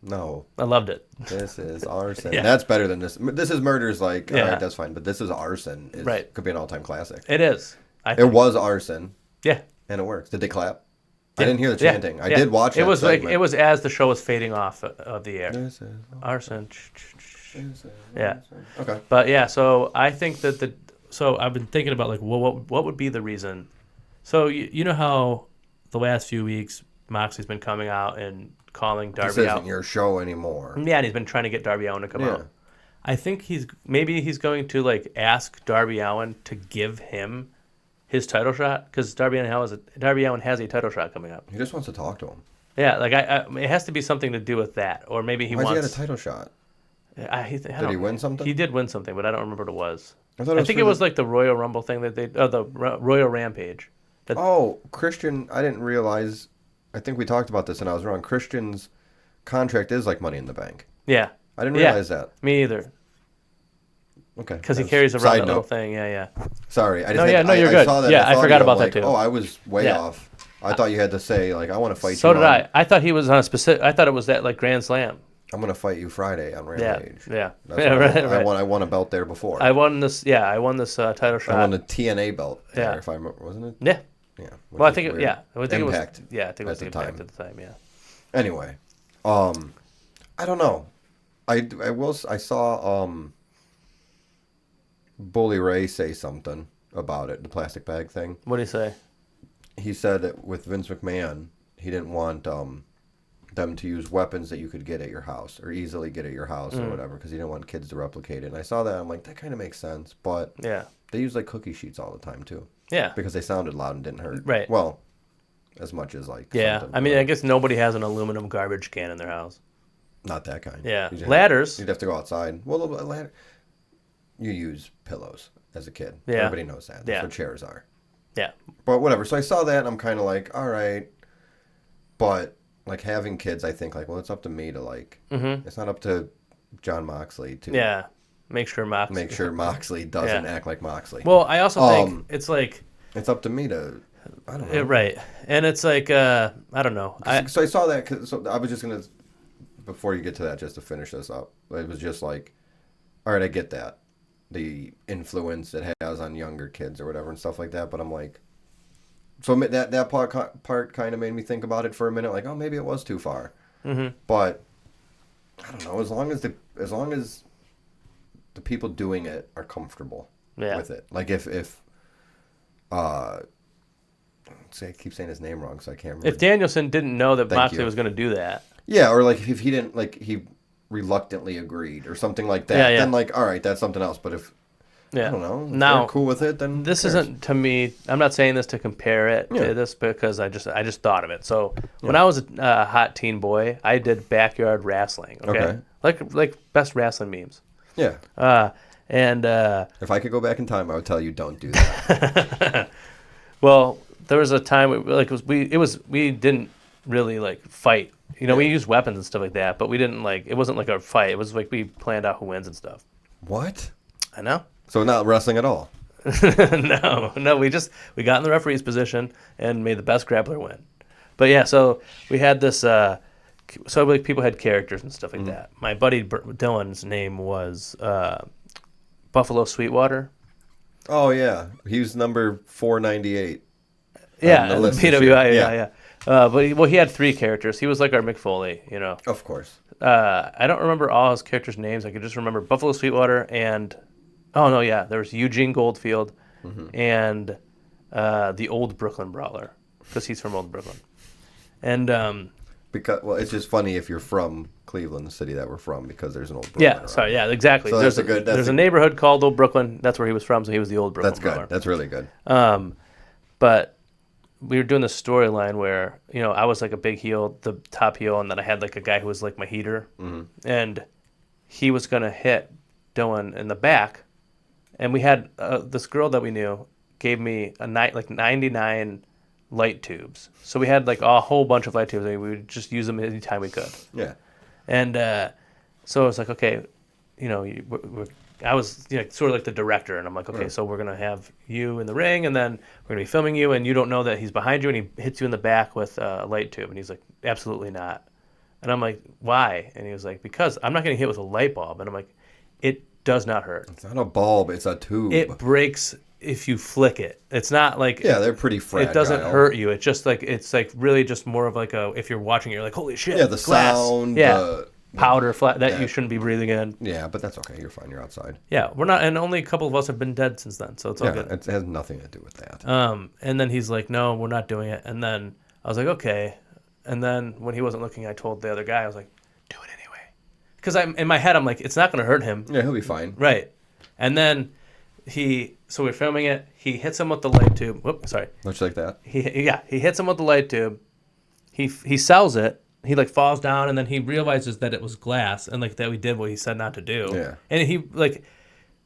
No. I loved it. This is arson. Yeah. That's better than this. This is murder is like, all Yeah. right, that's fine. But this is arson. Right. Could be an all-time classic. It is. I It think. was arson, Yeah. and it works. Did they clap? Yeah. I didn't hear the Yeah. chanting. I Yeah. did watch it. that Was like segment. it was as the show was fading off of the air. This is Arson. arson. Yeah. Okay. But yeah, so I think that so I've been thinking about like, well, what would be the reason? So you know how the last few weeks Moxley's been coming out and calling This Darby isn't out. your show anymore. Yeah, and he's been trying to get Darby Allin to come Yeah. out. I think he's going to like ask Darby Allin to give him his title shot because Darby Allin has a title shot coming up. He just wants to talk to him. Yeah, like it has to be something to do with that, or maybe he Why's wants. he got a title shot? Did he win something? He did win something, but I don't remember what it was. I thought it was think for it was the- like the Royal Rumble thing that the Royal Rampage. Oh, Christian, I didn't realize. I think we talked about this and I was wrong. Christian's contract is like Money in the Bank. Yeah. I didn't realize that. Me either. Okay. Because he That's carries around side that little note. thing. Yeah. Sorry. I just No, had- yeah, no, you're I good. saw that. Yeah, I thought forgot you, about I'm that like, too. Oh, I was way Yeah. off. I thought you had to say, like, I want to fight So you. did I. I thought he was on a specific. I thought it was that like Grand Slam. I'm going to fight you Friday on Yeah. Rampage. Yeah. That's Yeah, what right, right. I won a belt there before. I won this. Yeah, I won this title shot. I won the TNA belt there, Yeah. if I remember, wasn't it? Yeah. Yeah. Well, I which think is it. weird. Yeah. I think Impact it was. Yeah, I think it was at the the Impact time. at the time. Yeah. Anyway, I don't know. I saw Bully Ray say something about it, the plastic bag thing. What do you say? He said that with Vince McMahon, he didn't want them to use weapons that you could get at your house or easily get at your house or whatever because he didn't want kids to replicate it. And I saw that, I'm like, that kind of makes sense. But Yeah. they use like cookie sheets all the time too Yeah. because they sounded loud and didn't hurt. Right. Well, as much as like Yeah. something, I mean, but I guess nobody has an aluminum garbage can in their house. not that kind. Yeah. You'd Ladders. You'd have to go outside. Well, a ladder. You use pillows as a kid. Yeah. Everybody knows that. That's Yeah. what chairs are. Yeah. But whatever. So I saw that and I'm kind of like, all right. But like having kids, I think like, well, it's up to me to like. Mm-hmm. It's not up to John Moxley to Yeah. Make sure Moxley doesn't Yeah. act like Moxley. Well, I also think it's like. It's up to me to. I don't know. Right. And it's like, I don't know. So I saw that. So I was just gonna. Before you get to that, just to finish this up, it was just like, all right, I get that, the influence it has on younger kids or whatever and stuff like that. But I'm like, so that part kind of made me think about it for a minute, like, oh, maybe it was too far. Mm-hmm. But I don't know. As long as the people doing it are comfortable with it, like if I keep saying his name wrong, so I can't remember. If Danielson didn't know that Thank Moxley you. was going to do that. Yeah, or like if he didn't, like he reluctantly agreed or something like that, Yeah. then like, all right, that's something else. But if, Yeah. I don't know, if Now, they're cool with it, then this who cares? isn't to me. I'm not saying this to compare it Yeah. to this because I just thought of it. So when I was a hot teen boy, I did backyard wrestling. Okay. Like best wrestling memes. Yeah. And If I could go back in time, I would tell you don't do that. well, there was a time we didn't really like fight. You know, we used weapons and stuff like that, but we didn't like. It wasn't like a fight. It was like we planned out who wins and stuff. What? I know. So not wrestling at all. No. We got in the referee's position and made the best grappler win. But yeah, so we had this. So like people had characters and stuff like that. My buddy Dylan's name was Buffalo Sweetwater. Oh yeah, he was number 498. Yeah, the list this PWI. year. Yeah. But he had 3 characters. He was like our Mick Foley, you know. Of course. I don't remember all his characters' names. I could just remember Buffalo Sweetwater and there was Eugene Goldfield and the Old Brooklyn Brawler because he's from Old Brooklyn. And Because it's just funny if you're from Cleveland, the city that we're from, because there's an Old Brooklyn. yeah, sorry, yeah, exactly. So there's that's a neighborhood called Old Brooklyn. That's where he was from, so he was the Old Brooklyn That's good. Brawler. That's really good. But we were doing this storyline where, you know, I was like a big heel, the top heel, and then I had like a guy who was like my heater. And he was going to hit Dylan in the back. And we had this girl that we knew gave me like 99 light tubes. So we had like a whole bunch of light tubes, and we would just use them anytime we could. Yeah. And so I was like, okay, you know, I was sort of like the director, and I'm like, okay, so we're going to have you in the ring, and then we're going to be filming you, and you don't know that he's behind you, and he hits you in the back with a light tube. And he's like, absolutely not. And I'm like, why? And he was like, because I'm not getting hit with a light bulb. And I'm like, it does not hurt. It's not a bulb, it's a tube. It breaks if you flick it. It's not like... Yeah, they're pretty fragile. It doesn't hurt you. It's just like, it's like really just more of like a, if you're watching it, you're like, holy shit, Yeah, the glass. sound, Yeah. Powder flat that yeah. you shouldn't be breathing in. Yeah, but that's okay. You're fine. You're outside. Yeah, we're not, and only a couple of us have been dead since then, so it's all good. It has nothing to do with that. And then he's like, no, we're not doing it. And then I was like, okay. And then when he wasn't looking, I told the other guy, I was like, do it anyway. Because in my head, I'm like, it's not going to hurt him. Yeah, he'll be fine. Right. And then so we're filming it. He hits him with the light tube. Whoop, sorry. Much like that. He hits him with the light tube. He sells it. He like falls down, and then he realizes that it was glass, and like that we did what he said not to do. Yeah. And he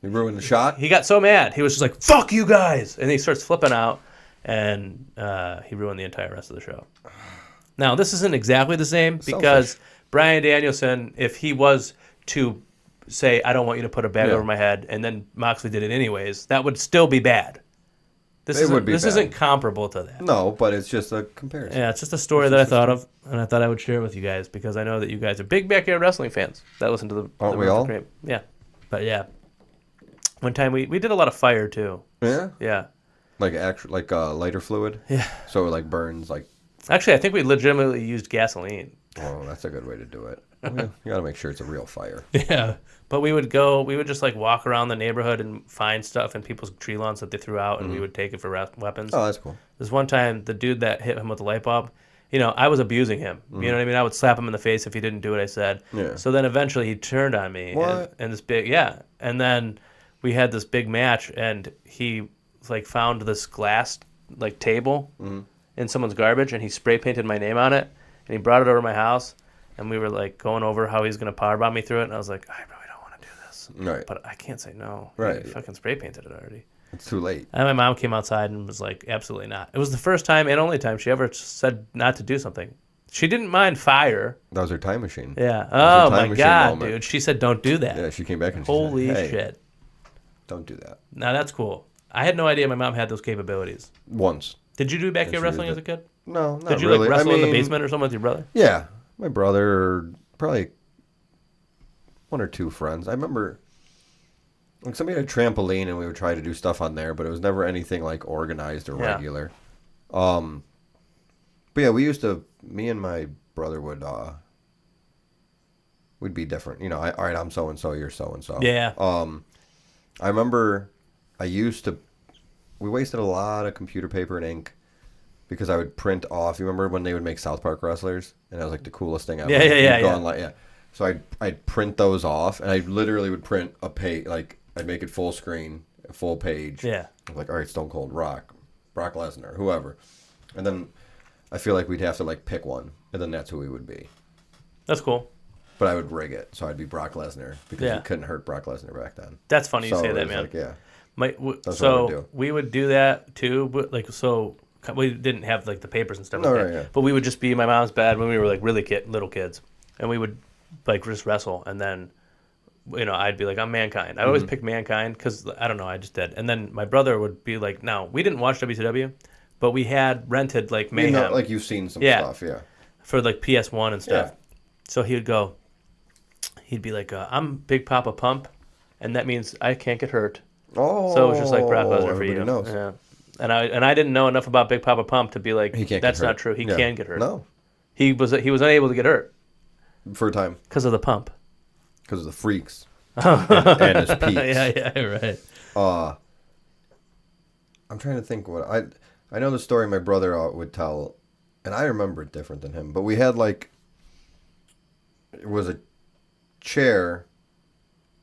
ruined the shot. He got so mad. He was just like, "Fuck you guys!" And he starts flipping out, and he ruined the entire rest of the show. Now this isn't exactly the same because Selfish. Bryan Danielson, if he was to say, "I don't want you to put a bag over my head," and then Moxley did it anyways, that would still be bad. This isn't comparable to that. No, but it's just a comparison. Yeah, it's just a story that I thought of, and I thought I would share it with you guys because I know that you guys are big backyard wrestling fans that listen to the. Aren't we all? Yeah, but yeah, one time we did a lot of fire too. Yeah. Yeah. Like lighter fluid. Yeah. So it like burns like. Actually, I think we legitimately used gasoline. Oh, that's a good way to do it. You got to make sure it's a real fire. Yeah, but we would just like walk around the neighborhood and find stuff in people's tree lawns that they threw out, and we would take it for weapons. Oh, that's cool. This one time, the dude that hit him with the light bulb, you know, I was abusing him. You know what I mean? I would slap him in the face if he didn't do what I said. Yeah. So then eventually he turned on me. What? And this big, yeah. And then we had this big match, and he like found this glass like table in someone's garbage, and he spray painted my name on it, and he brought it over to my house. And we were like going over how he's gonna powerbomb me through it, and I was like, I really don't want to do this, Right? But I can't say no. Right? He fucking spray painted it already. It's too late. And my mom came outside and was like, absolutely not. It was the first time and only time she ever said not to do something. She didn't mind fire. That was her time machine. Yeah. Oh my god, moment. dude. She said, don't do that. Yeah, she came back and she holy said, hey, shit. Don't do that. Now that's cool. I had no idea my mom had those capabilities. Once. Did you do backyard she wrestling did as a kid? No, not Did you really. like wrestle in the basement or something with your brother? Yeah, my brother, or probably one or two friends. I remember like somebody had a trampoline and we would try to do stuff on there, but it was never anything like organized or regular. But yeah, me and my brother would we'd be different. You know, all right, I'm so and so, you're so and so. Yeah. I remember we wasted a lot of computer paper and ink because I would print off. You remember when they would make South Park wrestlers, and that was like the coolest thing ever. Yeah. So I'd print those off, and I literally would print a page. Like I'd make it full screen, a full page. Yeah. Like, all right, Stone Cold, Brock Lesnar, whoever, and then I feel like we'd have to like pick one, and then that's who we would be. That's cool. But I would rig it, so I'd be Brock Lesnar because you couldn't hurt Brock Lesnar back then. That's funny you say that, man. Like, yeah. So we would do that too, but like because we didn't have like the papers and stuff No, like right, that. yeah. But we would just be in my mom's bed when we were like really little kids, and we would like just wrestle, and then I'd be like, I'm Mankind. I always picked Mankind because I don't know, I just did. And then my brother would be like, no, we didn't watch WCW, but we had rented like Mayhem. Like you've seen some Yeah. stuff, yeah. For like PS1 and stuff. Yeah. So he'd be like, I'm Big Papa Pump, and that means I can't get hurt. Oh, So it was just like Brock Lesnar for everybody you. knows. Yeah. And I didn't know enough about Big Papa Pump to be like, He can't that's get hurt. not true. He Yeah. can get hurt. No, He was unable to get hurt for a time because of the pump. because of the freaks and his peaks. yeah, right. I'm trying to think what I know the story my brother would tell, and I remember it different than him. But we had like it was a chair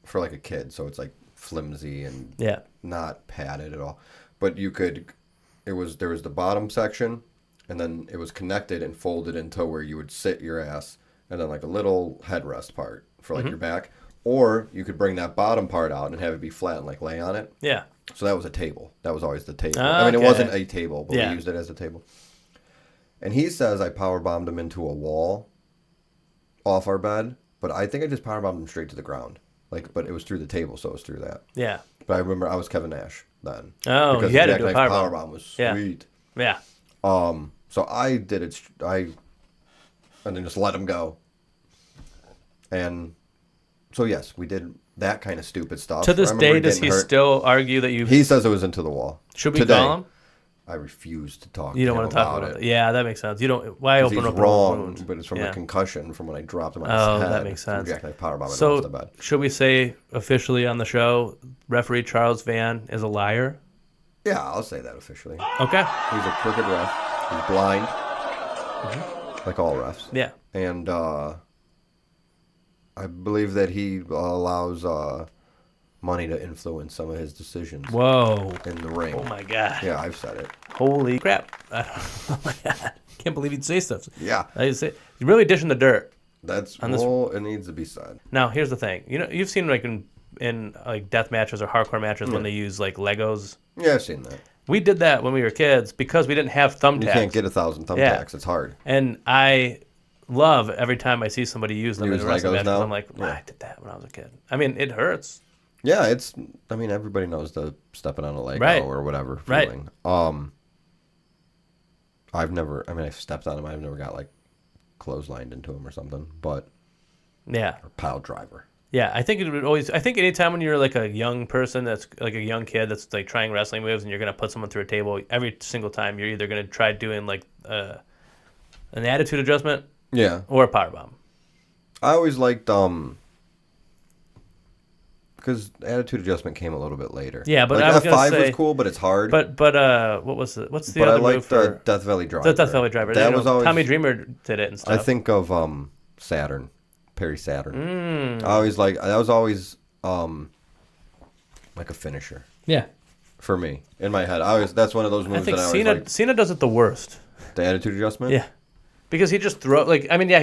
for like a kid, so it's like flimsy and Yeah. not padded at all. But there was the bottom section, and then it was connected and folded into where you would sit your ass, and then like a little headrest part for like your back. Or you could bring that bottom part out and have it be flat and like lay on it. Yeah. So that was a table. That was always the table. Okay. I mean, it wasn't a table, but Yeah. we used it as a table. And he says I power bombed him into a wall off our bed, but I think I just power bombed him straight to the ground. But it was through the table, so it was through that. Yeah. But I remember I was Kevin Nash then. Oh, because you had the to do a Jackknife power bomb was Yeah. sweet. Yeah. So I did it. And then just let him go. And so yes, we did that kind of stupid stuff. To this I remember day, does getting he hurt. still argue that you He says it was into the wall. should we Today. call him? I refuse to talk. You don't to him want to talk about it. it. Yeah, that makes sense. You don't. Why 'Cause open he's up a wrong, wound? but it's from Yeah. a concussion from when I dropped him on Oh, his head. that makes sense. From Jackknife powerbomb him So off the bed. should we say officially on the show, referee Charles Van is a liar? Yeah, I'll say that officially. Okay. He's a crooked ref. He's blind, like all refs. Yeah. And I believe that he allows money to influence some of his decisions Whoa. in the ring. Oh my God. Yeah, I've said it. Holy crap. Oh my God. Can't believe you'd say stuff. Yeah, I say you're really dishing the dirt. that's On this- it needs to be said. Now here's the thing. You've seen like in like death matches or hardcore matches when they use like Legos. Yeah, I've seen that. We did that when we were kids because we didn't have thumbtacks. You can't get 1,000 thumbtacks. Yeah. It's hard. And I love every time I see somebody use them Use in a wrestling Legos match 'cause now? I'm like, wow, Yeah. I did that when I was a kid. I mean, it hurts. Yeah, I mean, everybody knows the stepping on a Lego Right. or whatever Right. feeling. I've stepped on him. I've never got like clotheslined into him or something, but Yeah. or pile driver. Yeah, I think it would always. I think anytime when you're like a young person that's like a young kid that's like trying wrestling moves and you're gonna put someone through a table, every single time you're either gonna try doing like an attitude adjustment Yeah, or a powerbomb. I always liked because attitude adjustment came a little bit later. Yeah, but like I was gonna F5 say- was cool, but it's hard. But what's the but other I move liked for Death Valley Driver. the Death Valley Driver? That was always Tommy Dreamer did it and I stuff. think of Saturn, Perry Saturn. I always that was always like a finisher Yeah, for me in my head. That's one of those moves I think that I always liked. Cena does it the worst. The attitude adjustment. Yeah, because he just he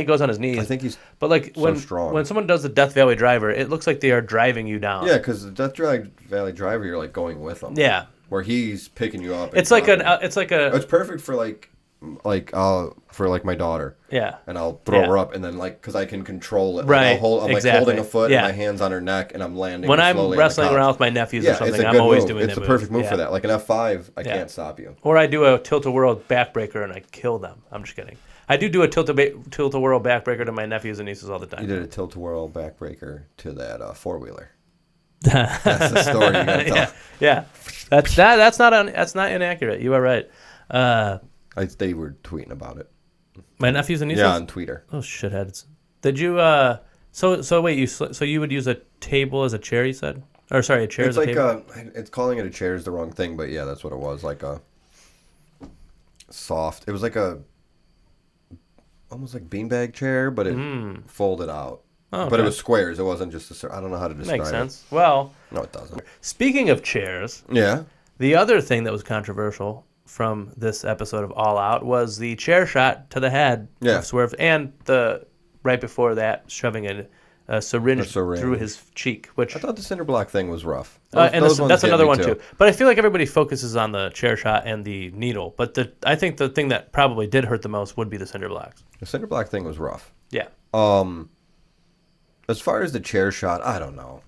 goes on his knees. I think he's But like so when strong. when someone does the Death Valley Driver, it looks like they are driving you down. yeah, because the Death Valley Driver, you're like going with him. Yeah. where he's picking you up. It's like it's It's perfect for like my daughter. yeah. And I'll throw Yeah. her up, and then because I can control it. Right, I'm exactly. like holding a foot, Yeah. and my hands on her neck, and I'm landing. When I'm slowly on the wrestling couch. around with my nephews or it's something, a I'm good always move. doing It's that a perfect move yeah. for that. Like an F5, I Yeah. can't stop you. Or I do a tilt-a-whirl backbreaker and I kill them. I'm just kidding. I do a tilt-a-whirl backbreaker to my nephews and nieces all the time. You did a tilt-a-whirl backbreaker to that four-wheeler. That's the story you gotta tell. Yeah. That's not inaccurate. You are right. They were tweeting about it. My nephews and nieces. Yeah, on Twitter. Oh shitheads. Did you? So wait. So you would use a table as a chair? You said, or sorry, a chair It's as a like table. it's calling it a chair is the wrong thing, but yeah, that's what it was. Like a soft. It was like almost like beanbag chair, but it folded out. Oh, But it okay. was squares. It wasn't just I don't know how to describe Makes it. sense. Well, No, it doesn't. speaking of chairs, Yeah. the other thing that was controversial from this episode of All Out was the chair shot to the head Yeah. of Swerve, and the right before that shoving a syringe syringe. through his cheek, which I thought the cinder block thing was rough. and Those ones that's get another me one too. But I feel like everybody focuses on the chair shot and the needle. But I think the thing that probably did hurt the most would be the cinder blocks. The cinder block thing was rough. Yeah. As far as the chair shot, I don't know.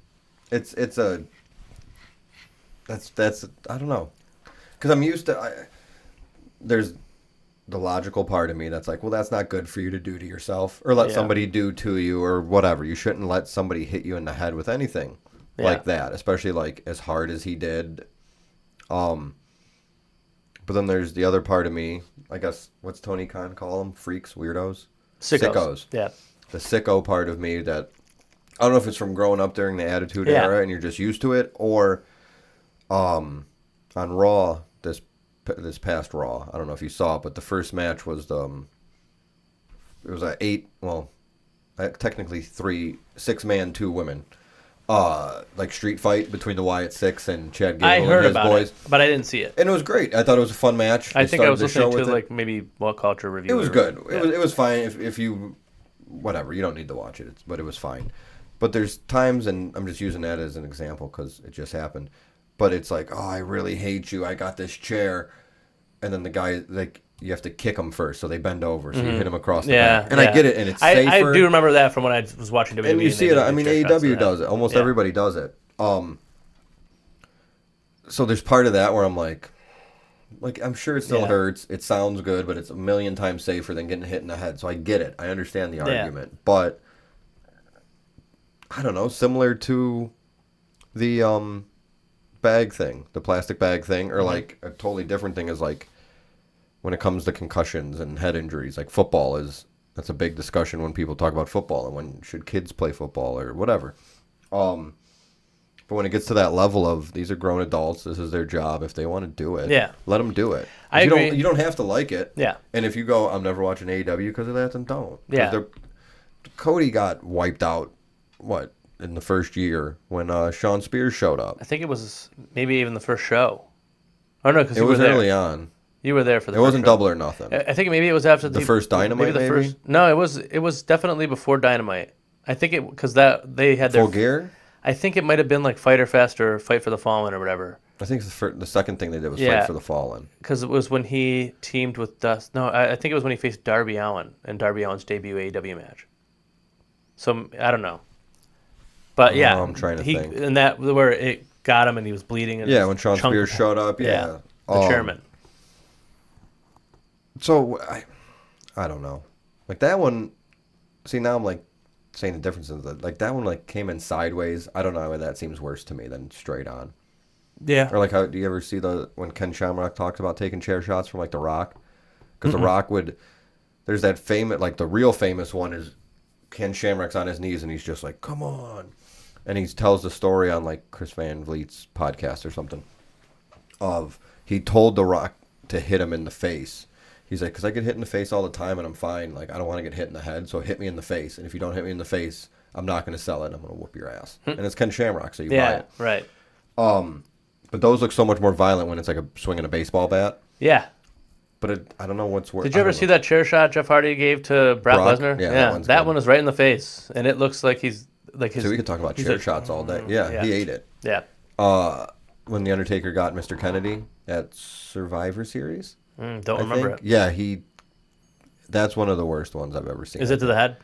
That's I don't know, because I'm used to. There's the logical part of me that's like, well, that's not good for you to do to yourself or let somebody do to you or whatever. You shouldn't let somebody hit you in the head with anything like that, especially like as hard as he did. But then there's the other part of me, I guess, what's Tony Khan call them? Freaks, weirdos? Sickos. Yeah. The sicko part of me that, I don't know if it's from growing up during the Attitude Era and you're just used to it, or on Raw, this past Raw, I don't know if you saw it, but the first match was it was technically 6-man, 2 women, like street fight between the Wyatt Six and Chad Gable I heard and his about boys. it, but I didn't see it. And it was great. I thought it was a fun match. I think I was listening to like maybe What Culture review. It was good. It was fine if you, whatever, you don't need to watch it, but it was fine. But there's times, and I'm just using that as an example because it just happened, but it's like, oh, I really hate you. I got this chair. And then the guy, like, you have to kick him first, so they bend over, so you hit him across the back. And I get it, and it's safer. I do remember that from when I was watching WWE. And you see it, I mean, AEW does it. Almost everybody does it. So there's part of that where I'm like, I'm sure it still hurts. It sounds good, but it's a million times safer than getting hit in the head. So I get it. I understand the argument. But, I don't know, similar to the bag thing, the plastic bag thing, or like a totally different thing is like when it comes to concussions and head injuries, like football that's a big discussion when people talk about football and when should kids play football or whatever. But when it gets to that level of these are grown adults, this is their job. If they want to do it, let them do it. I agree. You don't have to like it. Yeah. And if you go, I'm never watching AEW because of that, then don't. Yeah. Cody got wiped out. In the first year when Sean Spears showed up. I think it was maybe even the first show. Oh no, because it was early on. You were there for the. It wasn't Double or Nothing. I think maybe it was after the first Dynamite. Maybe. No, it was definitely before Dynamite. I think it because that they had their Full Gear. I think it might have been like Fighter Fest or Fight for the Fallen or whatever. I think the second thing they did was Fight for the Fallen. Because it was when he teamed with Dust. No, I think it was when he faced Darby Allin in Darby Allin's debut AEW match. So I don't know. But yeah, I'm trying to think. And that where it got him and he was bleeding. And when Sean Spears showed up, the chairman. So I don't know, like that one. See, now I'm like saying the differences. Like that one, like came in sideways. I don't know why that seems worse to me than straight on. Yeah. Or like, how do you ever see when Ken Shamrock talks about taking chair shots from like The Rock? Because The Rock there's that famous, like the real famous one is Ken Shamrock's on his knees and he's just like, come on. And he tells the story on like Chris Van Vliet's podcast or something of he told The Rock to hit him in the face. He's like, because I get hit in the face all the time and I'm fine. Like, I don't want to get hit in the head, so hit me in the face. And if you don't hit me in the face, I'm not going to sell it. I'm going to whoop your ass. And it's Ken Shamrock, so you buy it. Right. But those look so much more violent when it's like a swinging a baseball bat. Yeah. But I don't know what's worse. Did you ever see that chair shot Jeff Hardy gave to Brock Lesnar? Yeah, that one is right in the face, and it looks like he's like his. So we could talk about chair shots all day. Yeah, he ate it. Yeah. When the Undertaker got Mr. Kennedy at Survivor Series. Don't remember it. Yeah, that's one of the worst ones I've ever seen. Is it to the head?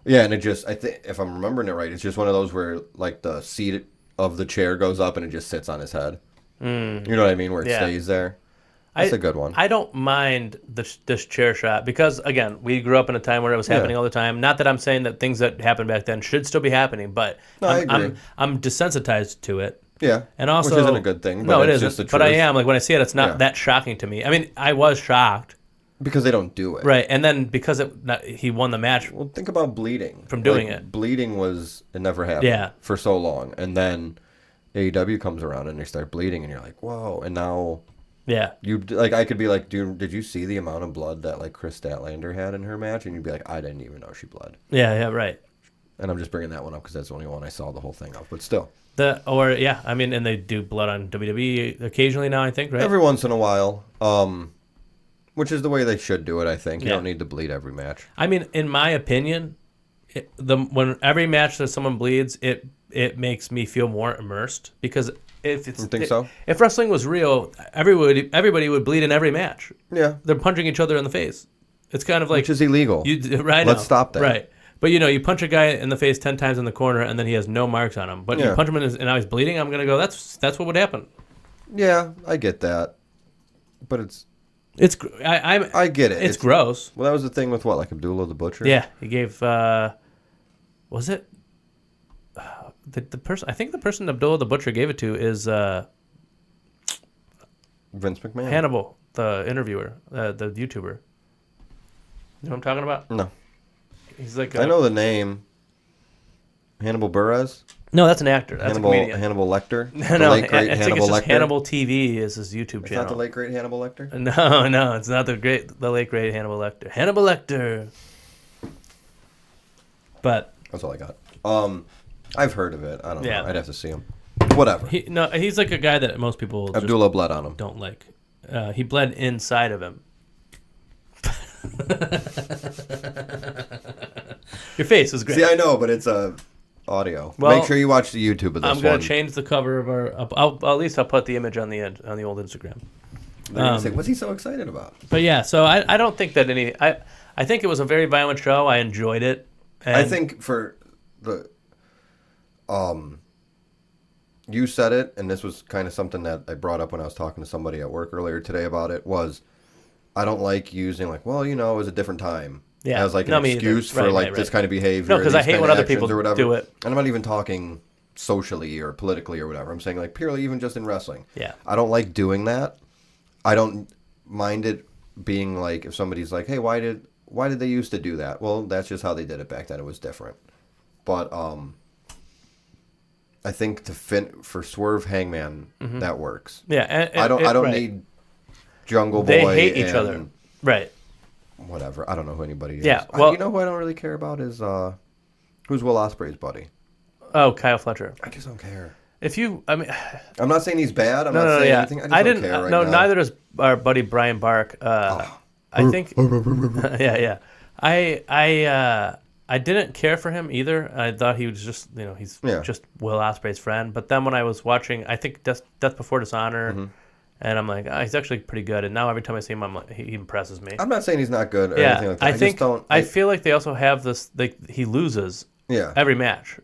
Yeah, and I think if I'm remembering it right, it's just one of those where like the seat of the chair goes up and it just sits on his head. You know what I mean? Where it stays there. That's a good one. I don't mind this chair shot because, again, we grew up in a time where it was happening all the time. Not that I'm saying that things that happened back then should still be happening, but I agree. I'm desensitized to it. Yeah, and also, which isn't a good thing. But no, it it's isn't. Just the truth. But I am like when I see it, it's not that shocking to me. I mean, I was shocked because they don't do it right, and then because he won the match. Well, think about bleeding from doing it. Bleeding it never happened. For so long, and then AEW comes around and they start bleeding, and you're like, whoa, and now. Yeah. I could be like, dude, did you see the amount of blood that like Chris Statlander had in her match? And you'd be like, I didn't even know she bled. Yeah, right. And I'm just bringing that one up because that's the only one I saw the whole thing of. But still. I mean, and they do blood on WWE occasionally now, I think, right? Every once in a while. Which is the way they should do it, I think. You don't need to bleed every match. I mean, in my opinion, when every match that someone bleeds, it makes me feel more immersed because if it's You think so? if wrestling was real, everybody would bleed in every match. Yeah. They're punching each other in the face. It's kind of like Which is illegal. Right. Let's stop that. Right. But you punch a guy in the face 10 times in the corner and then he has no marks on him. But you punch him and now he's bleeding. I'm gonna go. That's what would happen. Yeah, I get that, but I get it. It's gross. Well, that was the thing with like Abdullah the Butcher. Yeah, he gave. Was it the person? I think the person Abdullah the Butcher gave it to is Vince McMahon. Hannibal, the interviewer, the YouTuber. You know what I'm talking about? No. He's like I know the name. Hannibal Buress. No, that's an actor. That's a comedian. Hannibal Lecter. No, late great I think Hannibal it's just Lecter. Hannibal TV is his YouTube It's channel. not the late great Hannibal Lecter. No, it's not the late great Hannibal Lecter. Hannibal Lecter. But That's all I got. I've heard of it. I don't Yeah. know. I'd have to see him. Whatever. he's like a guy that most people just Abdullah bled on him. don't like. He bled inside of him. Your face was great. See, I know, but it's audio. Well, Make sure you watch the YouTube of this I'm gonna one. change the cover of our. At least I'll put the image on the end on the old Instagram. They're gonna say, what's he so excited about? But yeah, so I don't think that I think it was a very violent show. I enjoyed it. And I think for the you said it, and this was kind of something that I brought up when I was talking to somebody at work earlier today about it, was I don't like using like, well, it was a different time. Yeah. As like an No, me either. excuse for Right, like right, this right. kind of behavior. No, because I these hate kind when of other actions people or whatever. do it. And I'm not even talking socially or politically or whatever. I'm saying like purely even just in wrestling. Yeah. I don't like doing that. I don't mind it being like if somebody's like, hey, why did they used to do that? Well, that's just how they did it back then. It was different. But I think for Swerve Hangman that works. Yeah, and I don't right. need Jungle Boy. They hate each and other. Right. Whatever. I don't know who anybody is. Yeah, well- you know who I don't really care about is who's Will Ospreay's buddy. Oh, Kyle Fletcher. I just don't care. I'm not saying he's bad. I'm not no, saying yeah. anything. I just don't care right no, now. neither does our buddy Brian Bark. I think. yeah. I didn't care for him either. I thought he was just, he's just Will Ospreay's friend. But then when I was watching, I think Death Before Dishonor, and I'm like, he's actually pretty good. And now every time I see him, I'm like, he impresses me. I'm not saying he's not good or anything like that. I think just don't. I feel like they also have this. Like he loses every match.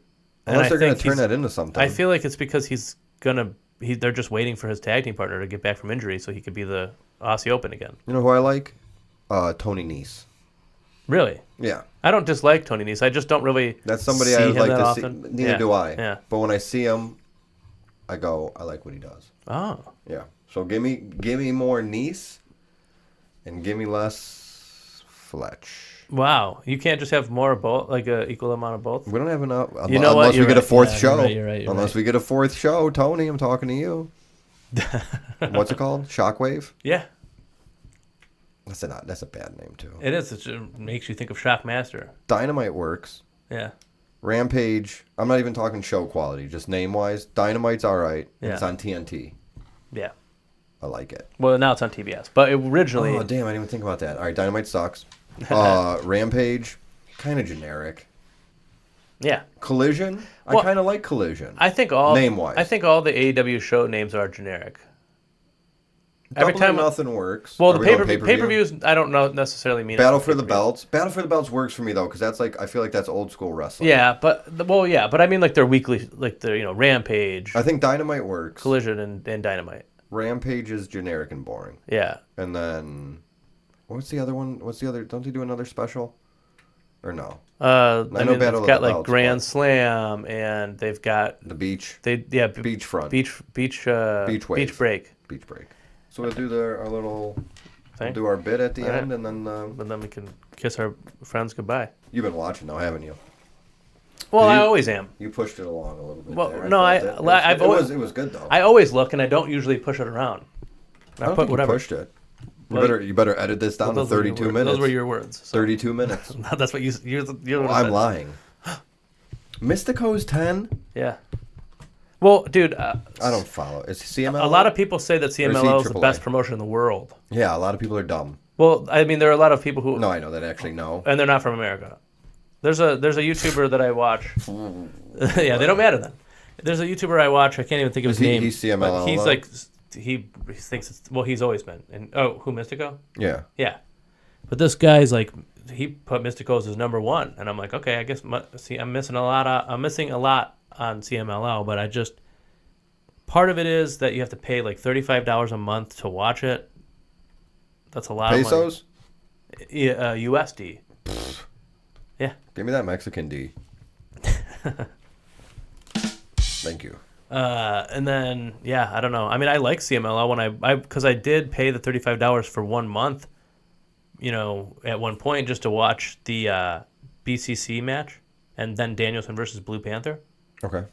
Unless they're going to turn that into something. I feel like it's because they're just waiting for his tag team partner to get back from injury so he could be the Aussie Open again. You know who I like? Tony Nese. Really? Yeah. I don't dislike Tony Nese. I just don't really. That's somebody see I would him like that to often. see. Neither do I. Yeah. But when I see him, I go, I like what he does. Oh. Yeah. So give me more Nese, and give me less Fletch. Wow. You can't just have more of both, like an equal amount of both. We don't have enough. You know what? Unless we get a fourth show. You're right. Unless we get a fourth show, Tony, I'm talking to you. What's it called? Shockwave? Yeah. That's a bad name too. It is. It makes you think of Shockmaster. Dynamite works. Yeah. Rampage. I'm not even talking show quality, just name wise. Dynamite's all right. Yeah. It's on TNT. Yeah. I like it. Well, now it's on TBS, but originally. Oh damn! I didn't even think about that. All right, Dynamite sucks. Rampage, kind of generic. Yeah. Collision. Well, I kind of like Collision. I think all name-wise. I think all the AEW show names are generic. Double or Nothing works. Well, Are the we going pay-per-views, I don't know necessarily mean Battle for the Belts. Battle for the Belts works for me though, because that's like I feel like that's old school wrestling. Yeah, but I mean like they're weekly, like they're Rampage. I think Dynamite works. Collision and Dynamite. Rampage is generic and boring. Yeah. And then, what's the other one? Don't they do another special? Or no? I know mean, Battle they've got of the like Belts, Grand but- Slam, and they've got The beach. beachfront, beach wave. break. Beach break. So we'll do our little. Thing. We'll do our bit at the All right. end, and then. And then we can kiss our friends goodbye. You've been watching now, haven't you? Well, You- I always am. You pushed it along a little bit. Well, there. no, thought that- it was good though. I always look, and I don't usually push it around. I don't put think whatever. you pushed it. Well, You better edit this down to those were your 32 words. minutes. Those were your words. So. 32 minutes. That's what you're the one who I'm said. lying. Mystico's 10? Yeah. Well, dude. I don't follow. Is CMLL? A lot of people say that CMLL is the AAA? best promotion in the world. Yeah, a lot of people are dumb. Well, I mean, there are a lot of people who. No, I know that actually know. And they're not from America. There's a YouTuber that I watch. Yeah, they don't matter then. There's a YouTuber I watch. I can't even think of his name. He's CMLL. But he's though? like he thinks it's he's always been. And who Mystico? Yeah. Yeah, but this guy's like he put Mystico as his number one, and I'm like, okay, I guess I'm missing a lot. I'm missing a lot on CMLL, but I just part of it is that you have to pay like $35 a month to watch it. That's a lot Pesos? of money. Yeah, USD. Yeah. Give me that Mexican D. Thank you. And then yeah, I don't know. I mean, I like CMLL when because I did pay the $35 for 1 month. You know, at one point just to watch the BCC match, and then Danielson versus Blue Panther. Okay.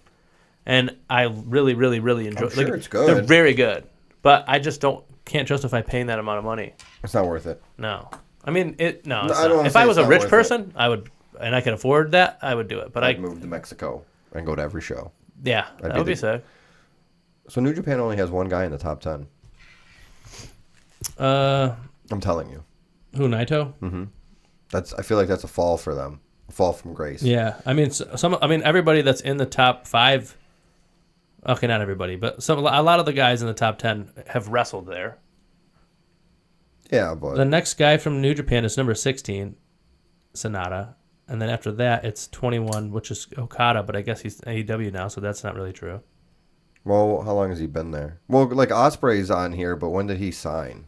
And I really, really, really enjoy. I'm sure like, it's good. They're very good, but I just can't justify paying that amount of money. It's not worth it. No, I mean it. No, it's I don't not. If say I was it's a not rich worth person, I would, and I could afford that, I would do it. But I'd move to Mexico and go to every show. Yeah, that would be sick. So New Japan only has one guy in the top 10. I'm telling you. Who, Naito? Mm-hmm. I feel like that's a fall for them. A fall from grace. Yeah, I mean everybody that's in the top 5. Okay, not everybody, but a lot of the guys in the top 10 have wrestled there. Yeah, but The next guy from New Japan is number 16, Sonata. And then after that, it's 21, which is Okada, but I guess he's AEW now, so that's not really true. well, how long has he been there? Well, like Ospreay's on here, but when did he sign?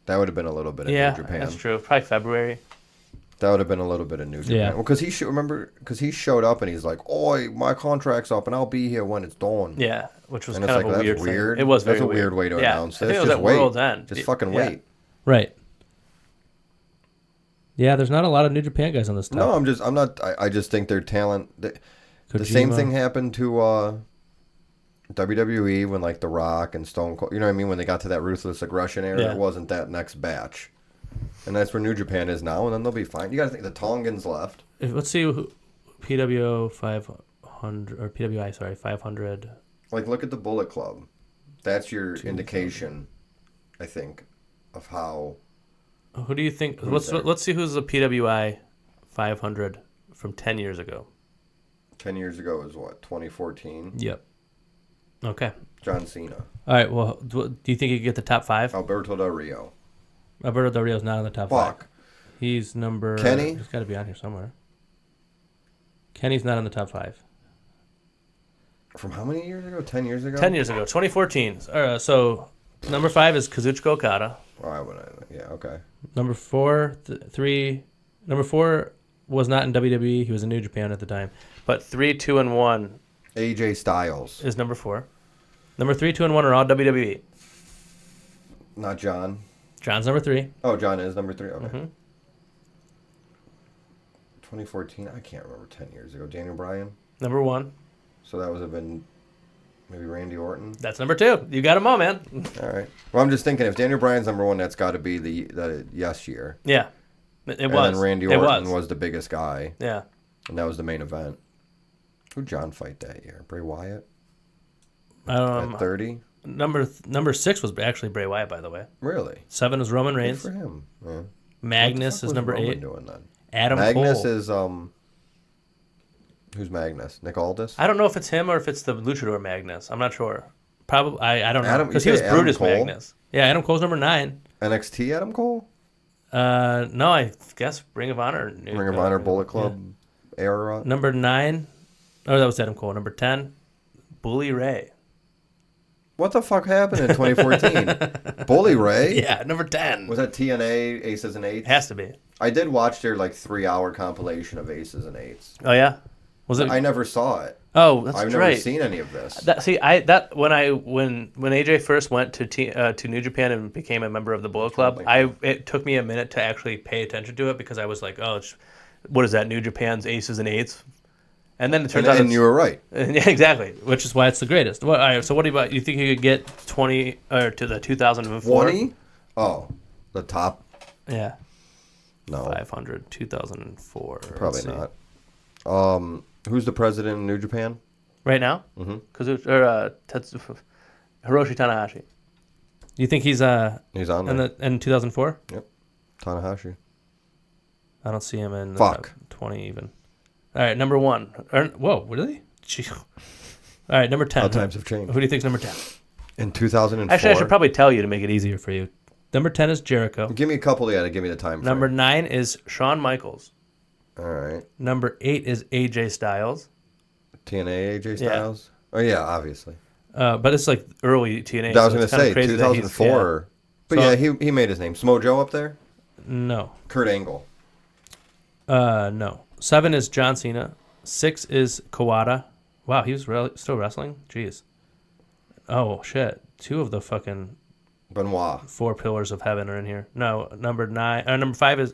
That would have been a little bit of New Japan. That's true. Probably February. That would have been a little bit of New Japan. Yeah. Well, because he showed up and he's like, "Oi, my contract's up, and I'll be here when it's done." Yeah, which was And kind it's of like, a that's weird weird. thing. It was That's very a weird way to yeah. announce I think this. it was Just at wait. World's End. Just fucking Yeah. wait. Right. Yeah, there's not a lot of New Japan guys on this top. No, I just think their talent. The same thing happened to WWE when like The Rock and Stone Cold. You know what I mean? When they got to that Ruthless Aggression era, Yeah. it wasn't that next batch. And that's where New Japan is now, and then they'll be fine. You got to think the Tongans left. Let's see who PWO 500 or PWI, sorry, 500. Like, look at the Bullet Club. That's your indication, I think, of how. Who do you think? Who's there? Let's see who's the PWI 500 from 10 years ago. 10 years ago is what? 2014? Yep. Okay. John Cena. All right. Well, do you think he could get the top 5? Alberto Del Rio. Alberto Del Rio's not in the top 5. He's number. Kenny? He's got to be on here somewhere. Kenny's not in the top 5. From how many years ago? 10 years ago? 10 years ago, 2014. So number 5 is Kazuchika Okada. Yeah, okay. Number 4, 3. Number 4 was not in WWE. He was in New Japan at the time. But 3, 2, and 1 AJ Styles. is number 4. Number 3, 2, and 1 are all WWE. Not John. John's number 3. Oh, John is number 3. Okay. Mm-hmm. 2014. I can't remember 10 years ago. Daniel Bryan. Number 1. So that would have been maybe Randy Orton. That's number 2. You got them all, man. All right. Well, I'm just thinking if Daniel Bryan's number 1, that's got to be the yes year. Yeah. It And was. then Randy Orton was the biggest guy. Yeah. And that was the main event. Who'd John fight that year? Bray Wyatt? At 30? Number 6 was actually Bray Wyatt, by the way. Really? 7 was Roman Good Reigns. for him. Yeah. Magnus is number Roman 8. Doing then? Adam Magnus Cole. is who's Magnus? Nick Aldis? I don't know if it's him or if it's the Luchador Magnus. I'm not sure. Probably. I don't know. Adam- Because you he was say Adam Brutus Cole? Magnus. Yeah, Adam Cole's number 9. NXT Adam Cole? No, I guess Ring of Honor. Ring of Honor Bullet Club era? Number 9. Oh, that was Adam Cole. Number 10, Bully Ray. What the fuck happened in 2014? Bully Ray? Yeah, number 10. Was that TNA Aces and Eights? Has to be. I did watch their like 3-hour compilation of Aces and Eights. Oh yeah. Was it? I never saw it. Oh, that's I've right. never seen any of this. When AJ first went to New Japan and became a member of the Bullet Club, it took me a minute to actually pay attention to it because I was like, oh, what is that? New Japan's Aces and Eights, and then it turns out, and you were right. Yeah, exactly, which is why it's the greatest. All right, so what do you think you could get 20 or to the 2004? 20? Oh, the top? Yeah. No, 500, 2004. probably not. Who's the president of New Japan? Right now? Mm-hmm. Hiroshi Tanahashi. You think he's on there. In 2004? Yep. Tanahashi. I don't see him in the Fuck. top 20 even. All right, number 1. Whoa, really? Gee. All right, number 10. How times have changed. Who do you think's number 10? In 2004. Actually, I should probably tell you to make it easier for you. Number 10 is Jericho. Give me a couple. Yeah, to give me the time frame. Number 9 is Shawn Michaels. All right. Number 8 is AJ Styles. TNA AJ Styles. Oh yeah, obviously. But it's like early TNA. I was going to say 2004. But So- yeah, he made his name. Samoa Joe up there. No. Kurt Angle. No. 7 is John Cena. 6 is Kawada. Wow, he was still wrestling? Jeez. Oh, shit. 2 of the fucking Benoit. 4 pillars of heaven are in here. No, number 5 is...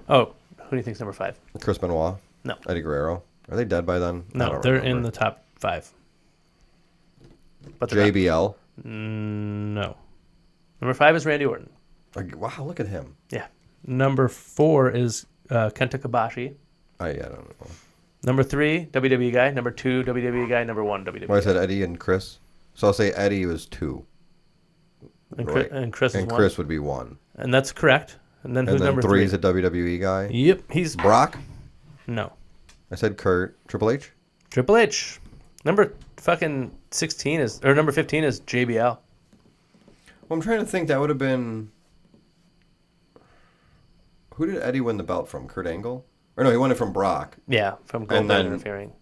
Oh, who do you think's number 5? Chris Benoit. No. Eddie Guerrero. Are they dead by then? I No, don't they're remember. in the top 5. But they're JBL. no. Number 5 is Randy Orton. Wow, look at him. Yeah. Number 4 is Kenta Kobashi. I don't know. Number 3, WWE guy. Number 2, WWE guy. Number 1, WWE Well, I guy. said Eddie and Chris. So I'll say Eddie was 2. And Right. Chris is And 1. Chris would be 1. And that's correct. And then And who's then number 3 3? is a WWE guy. Yep, he's... Brock. No. I said Kurt. Triple H. Triple H. Number fucking 16 is... Or number 15 is JBL. Well, I'm trying to think. That would have been... Who did Eddie win the belt from? Kurt Angle? Or no, he won it from Brock. Yeah, from And Goldberg then- interfering.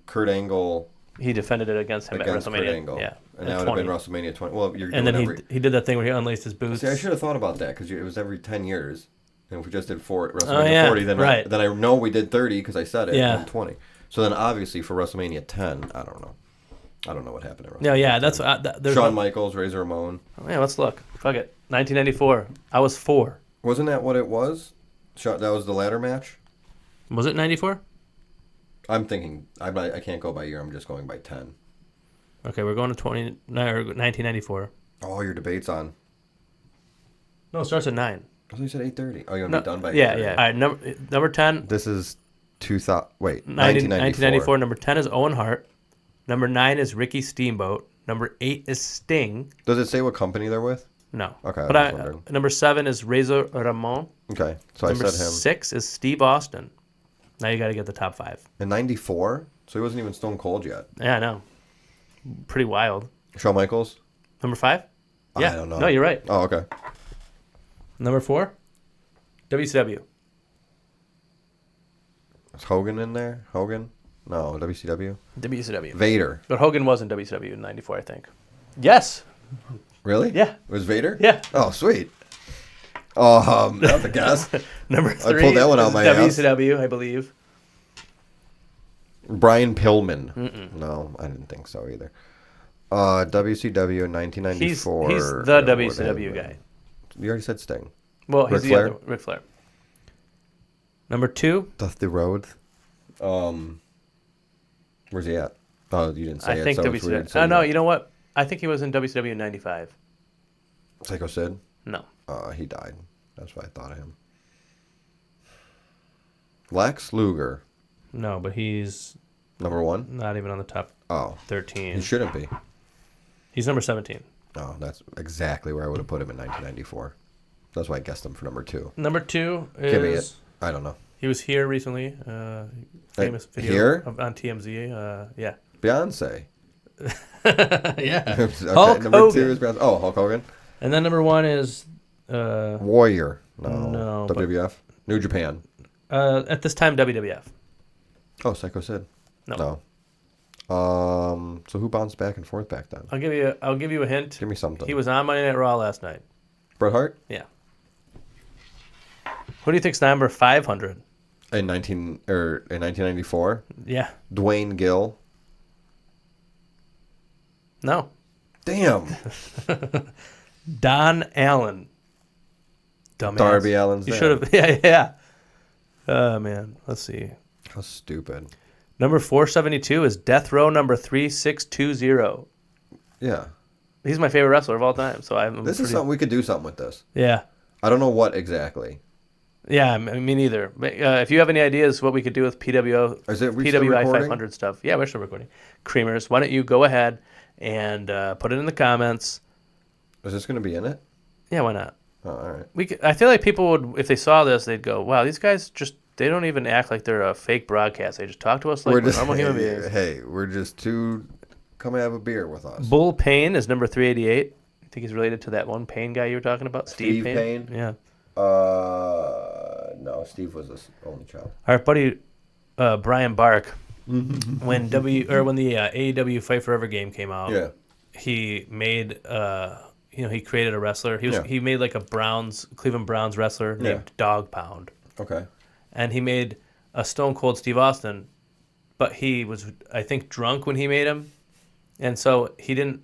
Kurt Angle He defended it against him against at Kurt WrestleMania. Angle. Yeah. And at that would have 20. been WrestleMania 20. Well, you're And doing then every... he did that thing where he unlaced his boots. See, I should have thought about that because it was every 10 years. And if we just did WrestleMania Oh, yeah, 40, then, right. then I know we did 30 because I said it. Yeah. And 20. So then obviously for WrestleMania 10, I don't know. I don't know what happened at WrestleMania. No, yeah, 10. that's... there's Shawn no- Michaels, Razor Ramon. Oh, yeah, let's look. Fuck it. 1994. I was 4. Wasn't that what it was? That was the ladder match? Was it 94? I'm thinking, I can't go by year, I'm just going by 10. Okay, we're going to 1994. Oh, your debate's on. No, it starts at 9. I thought you said 8:30. Oh, you're going to No, be done by 8:30. yeah, yeah. All right, number 10, This is 1994. 1994. Number 10 is Owen Hart. Number 9 is Ricky Steamboat. Number 8 is Sting. Does it say what company they're with? No. Okay, But I was wondering. number 7 is Razor Ramon. Okay, so Number I said him. 6 is Steve Austin. Now you got to get the top 5. In 94? So he wasn't even Stone Cold yet. Yeah, I know. Pretty wild. Shawn Michaels? Number 5? Yeah. I don't know. No, you're right. Oh, okay. Number 4? WCW. Is Hogan in there? Hogan? No, WCW? WCW. Vader. But Hogan was in WCW in 94, I think. Yes. Really? Yeah. It was Vader? Yeah. Oh, sweet. That's a guess. Number 3 pulled that one out is my ass. WCW, I believe. Brian Pillman. No, I didn't think so either. WCW in 1994. He's the WCW guy. You already said Sting. Well, he's Ric the Flair? other Ric Flair. Number 2, Dusty Rhodes. Where's he at? Oh, you didn't say I it, think so it's weird. WCW. So Oh, no, you know what? I think he was in WCW in 95. Psycho Sid? No. He died. That's why I thought of him. Lex Luger. No, but he's Number 1? not even on the top Oh. 13. He shouldn't be. He's number 17. Oh, that's exactly where I would have put him in 1994. That's why I guessed him for number 2. Number 2 Give me it. is... I don't know. He was here recently. Famous video here? on TMZ. Yeah. Beyonce. Yeah. Okay, Hulk number Hogan. 2 is Beyonce. Oh, Hulk Hogan. And then number 1 is... Warrior. No. No, but- WWF. New Japan. at this time, WWF. Oh, Psycho Sid. No. So who bounced back and forth back then? I'll give you a hint. Give me something. He was on Monday Night Raw last night. Bret Hart? Yeah. Who do you think's number 500? In 1994? Yeah. Dwayne Gill. No. Damn. Don Allen. Dumbass. Darby Allin's You dad. should have. Yeah, yeah. Oh, man. Let's see. How stupid. Number 472 is Death Row number 3620. Yeah. He's my favorite wrestler of all time. So I'm This is something we could do something with this. Yeah. I don't know what exactly. Yeah, me neither. But, if you have any ideas what we could do with Is it we still PWI recording? 500 stuff, yeah, we're still recording. Creamers, why don't you go ahead and put it in the comments? Is this going to be in it? Yeah, why not? Oh, all right. I feel like people would, if they saw this, they'd go, "Wow, these guys just They don't even act like they're a fake broadcast. They just talk to us like we're normal human beings. Hey, we're just two. Come have a beer with us. Bull Payne is number 388. I think he's related to that one Payne guy you were talking about, Steve Payne. Yeah. No, Steve was his only child. Our buddy Brian Bark, when the AEW Fight Forever game came out, Yeah. he made he created a wrestler. He made like a Cleveland Browns wrestler named Dog Pound. Okay. And he made a Stone Cold Steve Austin, but he was, I think, drunk when he made him. And so he didn't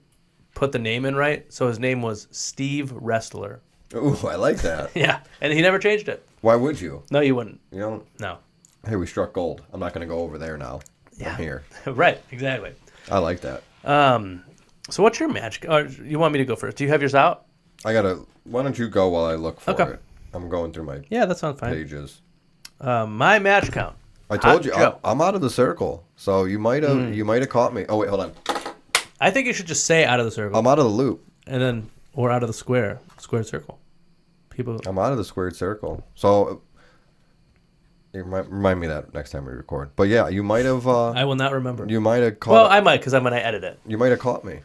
put the name in right. So his name was Steve Wrestler. Ooh, I like that. Yeah. And he never changed it. Why would you? No, you wouldn't. You don't? No. Hey, we struck gold. I'm not going to go over there now. Yeah. I'm here. Right. Exactly. I like that. So what's your match? Or you want me to go first? Do you have yours out? Why don't you go while I look for Okay. it? I'm going through my Yeah, that sounds fine. pages. My match count. I told you, Joe. I'm out of the circle. So you might have caught me. Oh, wait, hold on. I think you should just say out of the circle. I'm out of the loop. And then, or out of the squared circle. People. I'm out of the squared circle. So remind me that next time we record. But yeah, you might have. I will not remember. You might have caught. Well, I might because I'm going to edit it. You might have caught me.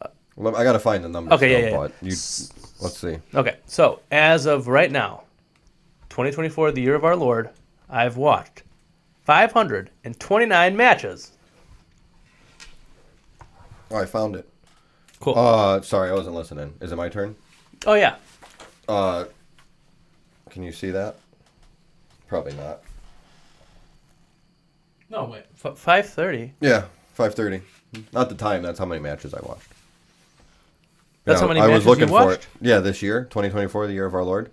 I got to find the numbers. Okay, still, yeah. But let's see. Okay, so as of right now, 2024, the year of our Lord, I've watched 529 matches. Oh, I found it. Cool. Sorry, I wasn't listening. Is it my turn? Oh, yeah. Can you see that? Probably not. No, wait. 5:30. Yeah, 5:30. Not the time. That's how many matches I watched. That's how many I matches was looking you for watched? it. Yeah, this year, 2024, the year of our Lord.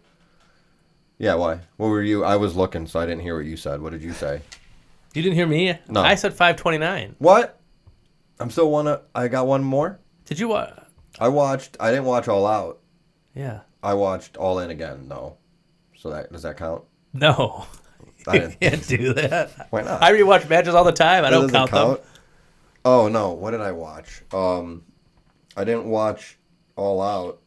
Yeah, why? What were you? I was looking, so I didn't hear what you said. What did you say? You didn't hear me? No. I said 529. What? I'm still I got one more. Did you watch? I didn't watch All Out. Yeah. I watched All In again, though. So does that count? No. I You didn't. can't do that. Why not? I rewatch matches all the time. I That don't doesn't count them. Oh, no. What did I watch? I didn't watch All Out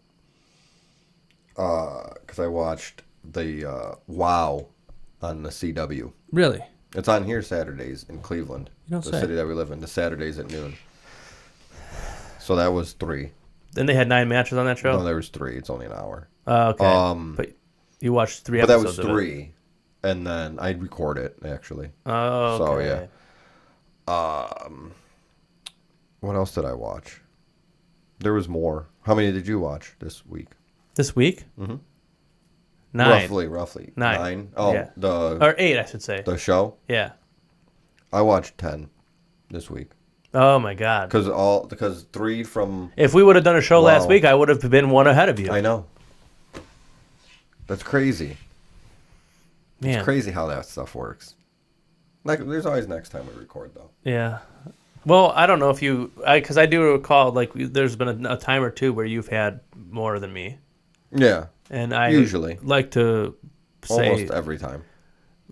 because I watched the WOW on the CW. Really? It's on here Saturdays in Cleveland, You don't the say. city that we live in. The Saturdays at noon. So that was 3. Then they had 9 matches on that show? No, there was 3. It's only an hour. Okay. But you watched 3 But that episodes was of it. 3. And then I'd record it, actually. Oh, okay. So, yeah. What else did I watch? There was more. How many did you watch this week? This week? Mhm. 9. Roughly. 9. Oh, Yeah. the Or 8, I should say. the show? Yeah. I watched 10 this week. Oh, my God. Because 3 from... If we would have done a show last Wow. week, I would have been one ahead of you. I know. That's crazy. Man. It's crazy how that stuff works. Like, there's always next time we record, though. Yeah. Well, I don't know if you... Because I do recall, like, there's been a time or two where you've had more than me. Yeah. And I Usually. like to say Almost every time.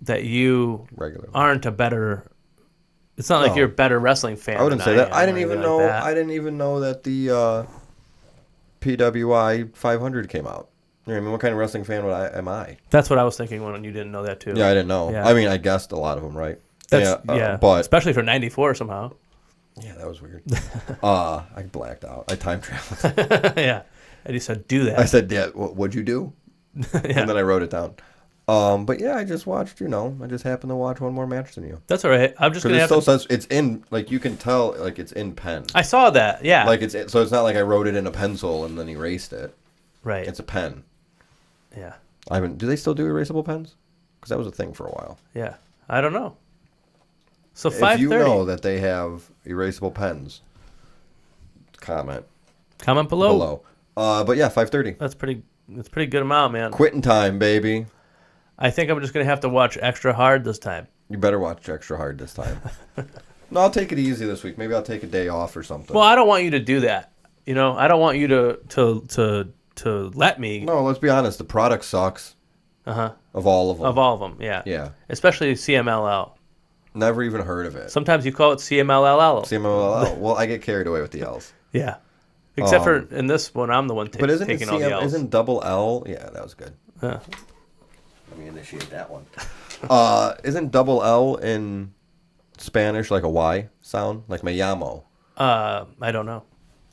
that you Regularly. aren't a better... It's not like No. you're a better wrestling fan. I wouldn't than say that. am I or didn't even anything know. like that. I didn't even know that the PWI 500 came out. You know what I mean? What kind of wrestling fan am I? That's what I was thinking when you didn't know that, too. Yeah, I didn't know. Yeah. I mean, I guessed a lot of them, right? Yeah. But Especially for 94 somehow. yeah, that was weird. I blacked out. I time traveled. Yeah. And he said, do that. I said, "Yeah, what'd you do?" Yeah. And then I wrote it down. But yeah, I just watched. I just happened to watch one more match than you. That's all right. I'm just going Because to it's have so it's in, like, you can tell, like, it's in pen. I saw that. Yeah. Like, so it's not like I wrote it in a pencil and then erased it. right. It's a pen. Yeah. Do they still do erasable pens? Because that was a thing for a while. Yeah. I don't know. So If 5:30. you know that they have erasable pens, comment Comment below. below. But yeah, 5:30. That's pretty good amount, man. Quitting time, baby. I think I'm just going to have to watch extra hard this time. You better watch extra hard this time. No, I'll take it easy this week. Maybe I'll take a day off or something. Well, I don't want you to do that. I don't want you to let me. No, let's be honest. The product sucks. Uh-huh. Of all of them. Of all of them, yeah. Yeah. Especially CMLL. Never even heard of it. Sometimes you call it CMLLL. CMLL. Well, I get carried away with the L's. Yeah. Except for in this one, I'm the one But isn't taking it all the L's. isn't double L? Yeah, that was good. Yeah. Let me initiate that one. Isn't double L in Spanish like a Y sound? Like me llamo. I don't know.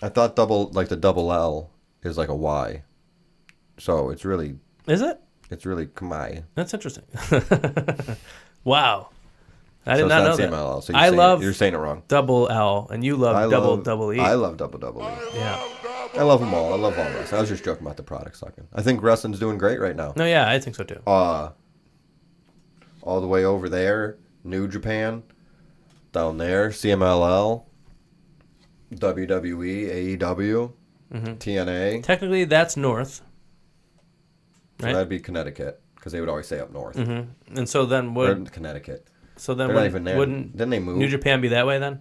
I thought the double L is like a Y. So it's really Is it? Kamai. That's interesting. Wow. I did So not know it's that. CMLL. So you're saying it wrong. double L, and you love double E. I love double E. Yeah. I love them all. I love all wrestling. I was just joking about the product sucking. I think wrestling's doing great right now. No, yeah, I think so too. All the way over there, New Japan, down there, CMLL, WWE, AEW, TNA. Technically, that's north. So Right? that'd be Connecticut, because they would always say up north. And so then Or would Connecticut. so then They're not even there. wouldn't Didn't they move? New Japan be that way then?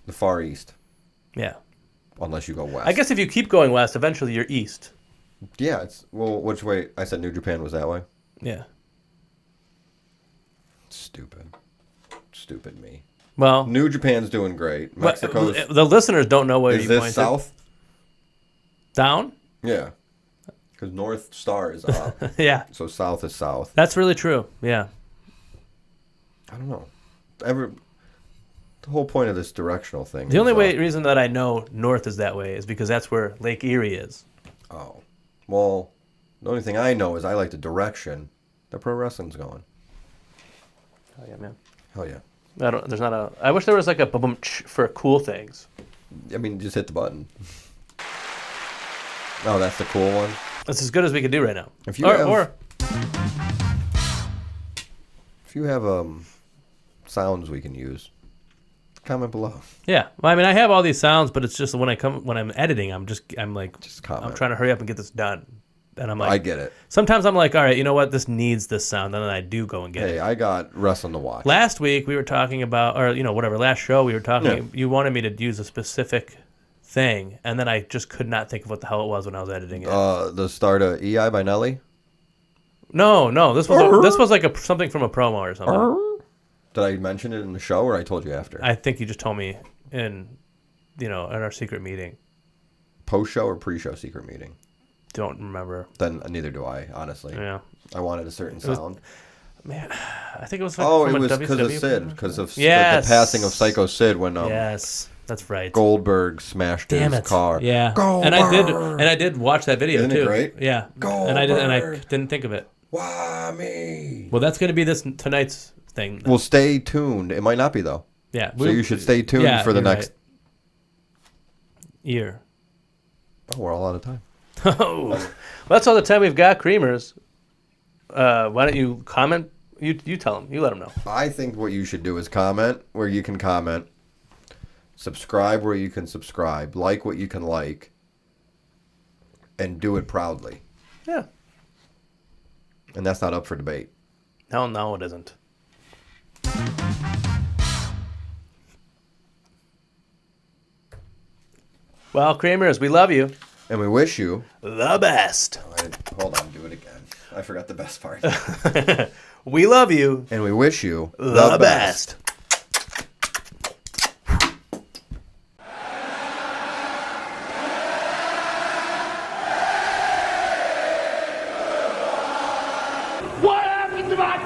The Far East, Yeah. unless you go west. I guess if you keep going west, eventually you're east. Yeah, which way? I said New Japan was that way. Yeah. Stupid me. Well, New Japan's doing great. Mexico's. the listeners don't know where Is you this pointed. south? Down? Yeah. Because North Star is up. Yeah. So south is south. That's really true. Yeah. I don't know. The whole point of this directional thing. The only is, reason that I know north is that way is because that's where Lake Erie is. Oh. Well, the only thing I know is I like the direction that pro wrestling's going. Oh yeah, man. Hell yeah. I wish there was like a boom for cool things. I mean, just hit the button. Oh, that's the cool one. That's as good as we could do right now. If you have sounds we can use, comment below. Yeah. Well, I mean, I have all these sounds, but it's just when I'm editing, I'm comment. I'm trying to hurry up and get this done. And I'm like, I get it. Sometimes I'm like, all right, you know what? This needs this sound. And then I do go and get it. Hey, I got wrestling to watch. Last week we were talking about, or whatever, last show we were talking, Yeah. you wanted me to use a specific thing, and then I just could not think of what the hell it was when I was editing it. The start of EI by Nelly. No, this was like something from a promo or something. Did I mention it in the show, or I told you after? I think you just told me in our secret meeting. Post show or pre show secret meeting? Don't remember. Then neither do I, honestly. Yeah. I wanted a certain sound. Man, I think it was. Like Oh, from it was a because of WCW Sid, because of Yes. the passing of Psycho Sid when yes, that's right. Goldberg smashed Damn his it. car. Yeah. Goldberg! And I did watch that video Isn't too. it great? Yeah. And I didn't think of it. Why me? Well, that's going to be tonight's thing. Well, stay tuned. It might not be though. Yeah. So you should stay tuned for the you're next year. Oh, we're all out of time. Oh, well, that's all the time we've got, Creamers. Why don't you comment? You tell them. You let them know. I think what you should do is comment where you can comment, subscribe where you can subscribe, like what you can like, and do it proudly. Yeah. And that's not up for debate. No, it isn't. Well, Creamers, we love you. And we wish you The best. hold on, do it again. I forgot the best part. We love you. And we wish you The best. What happened to my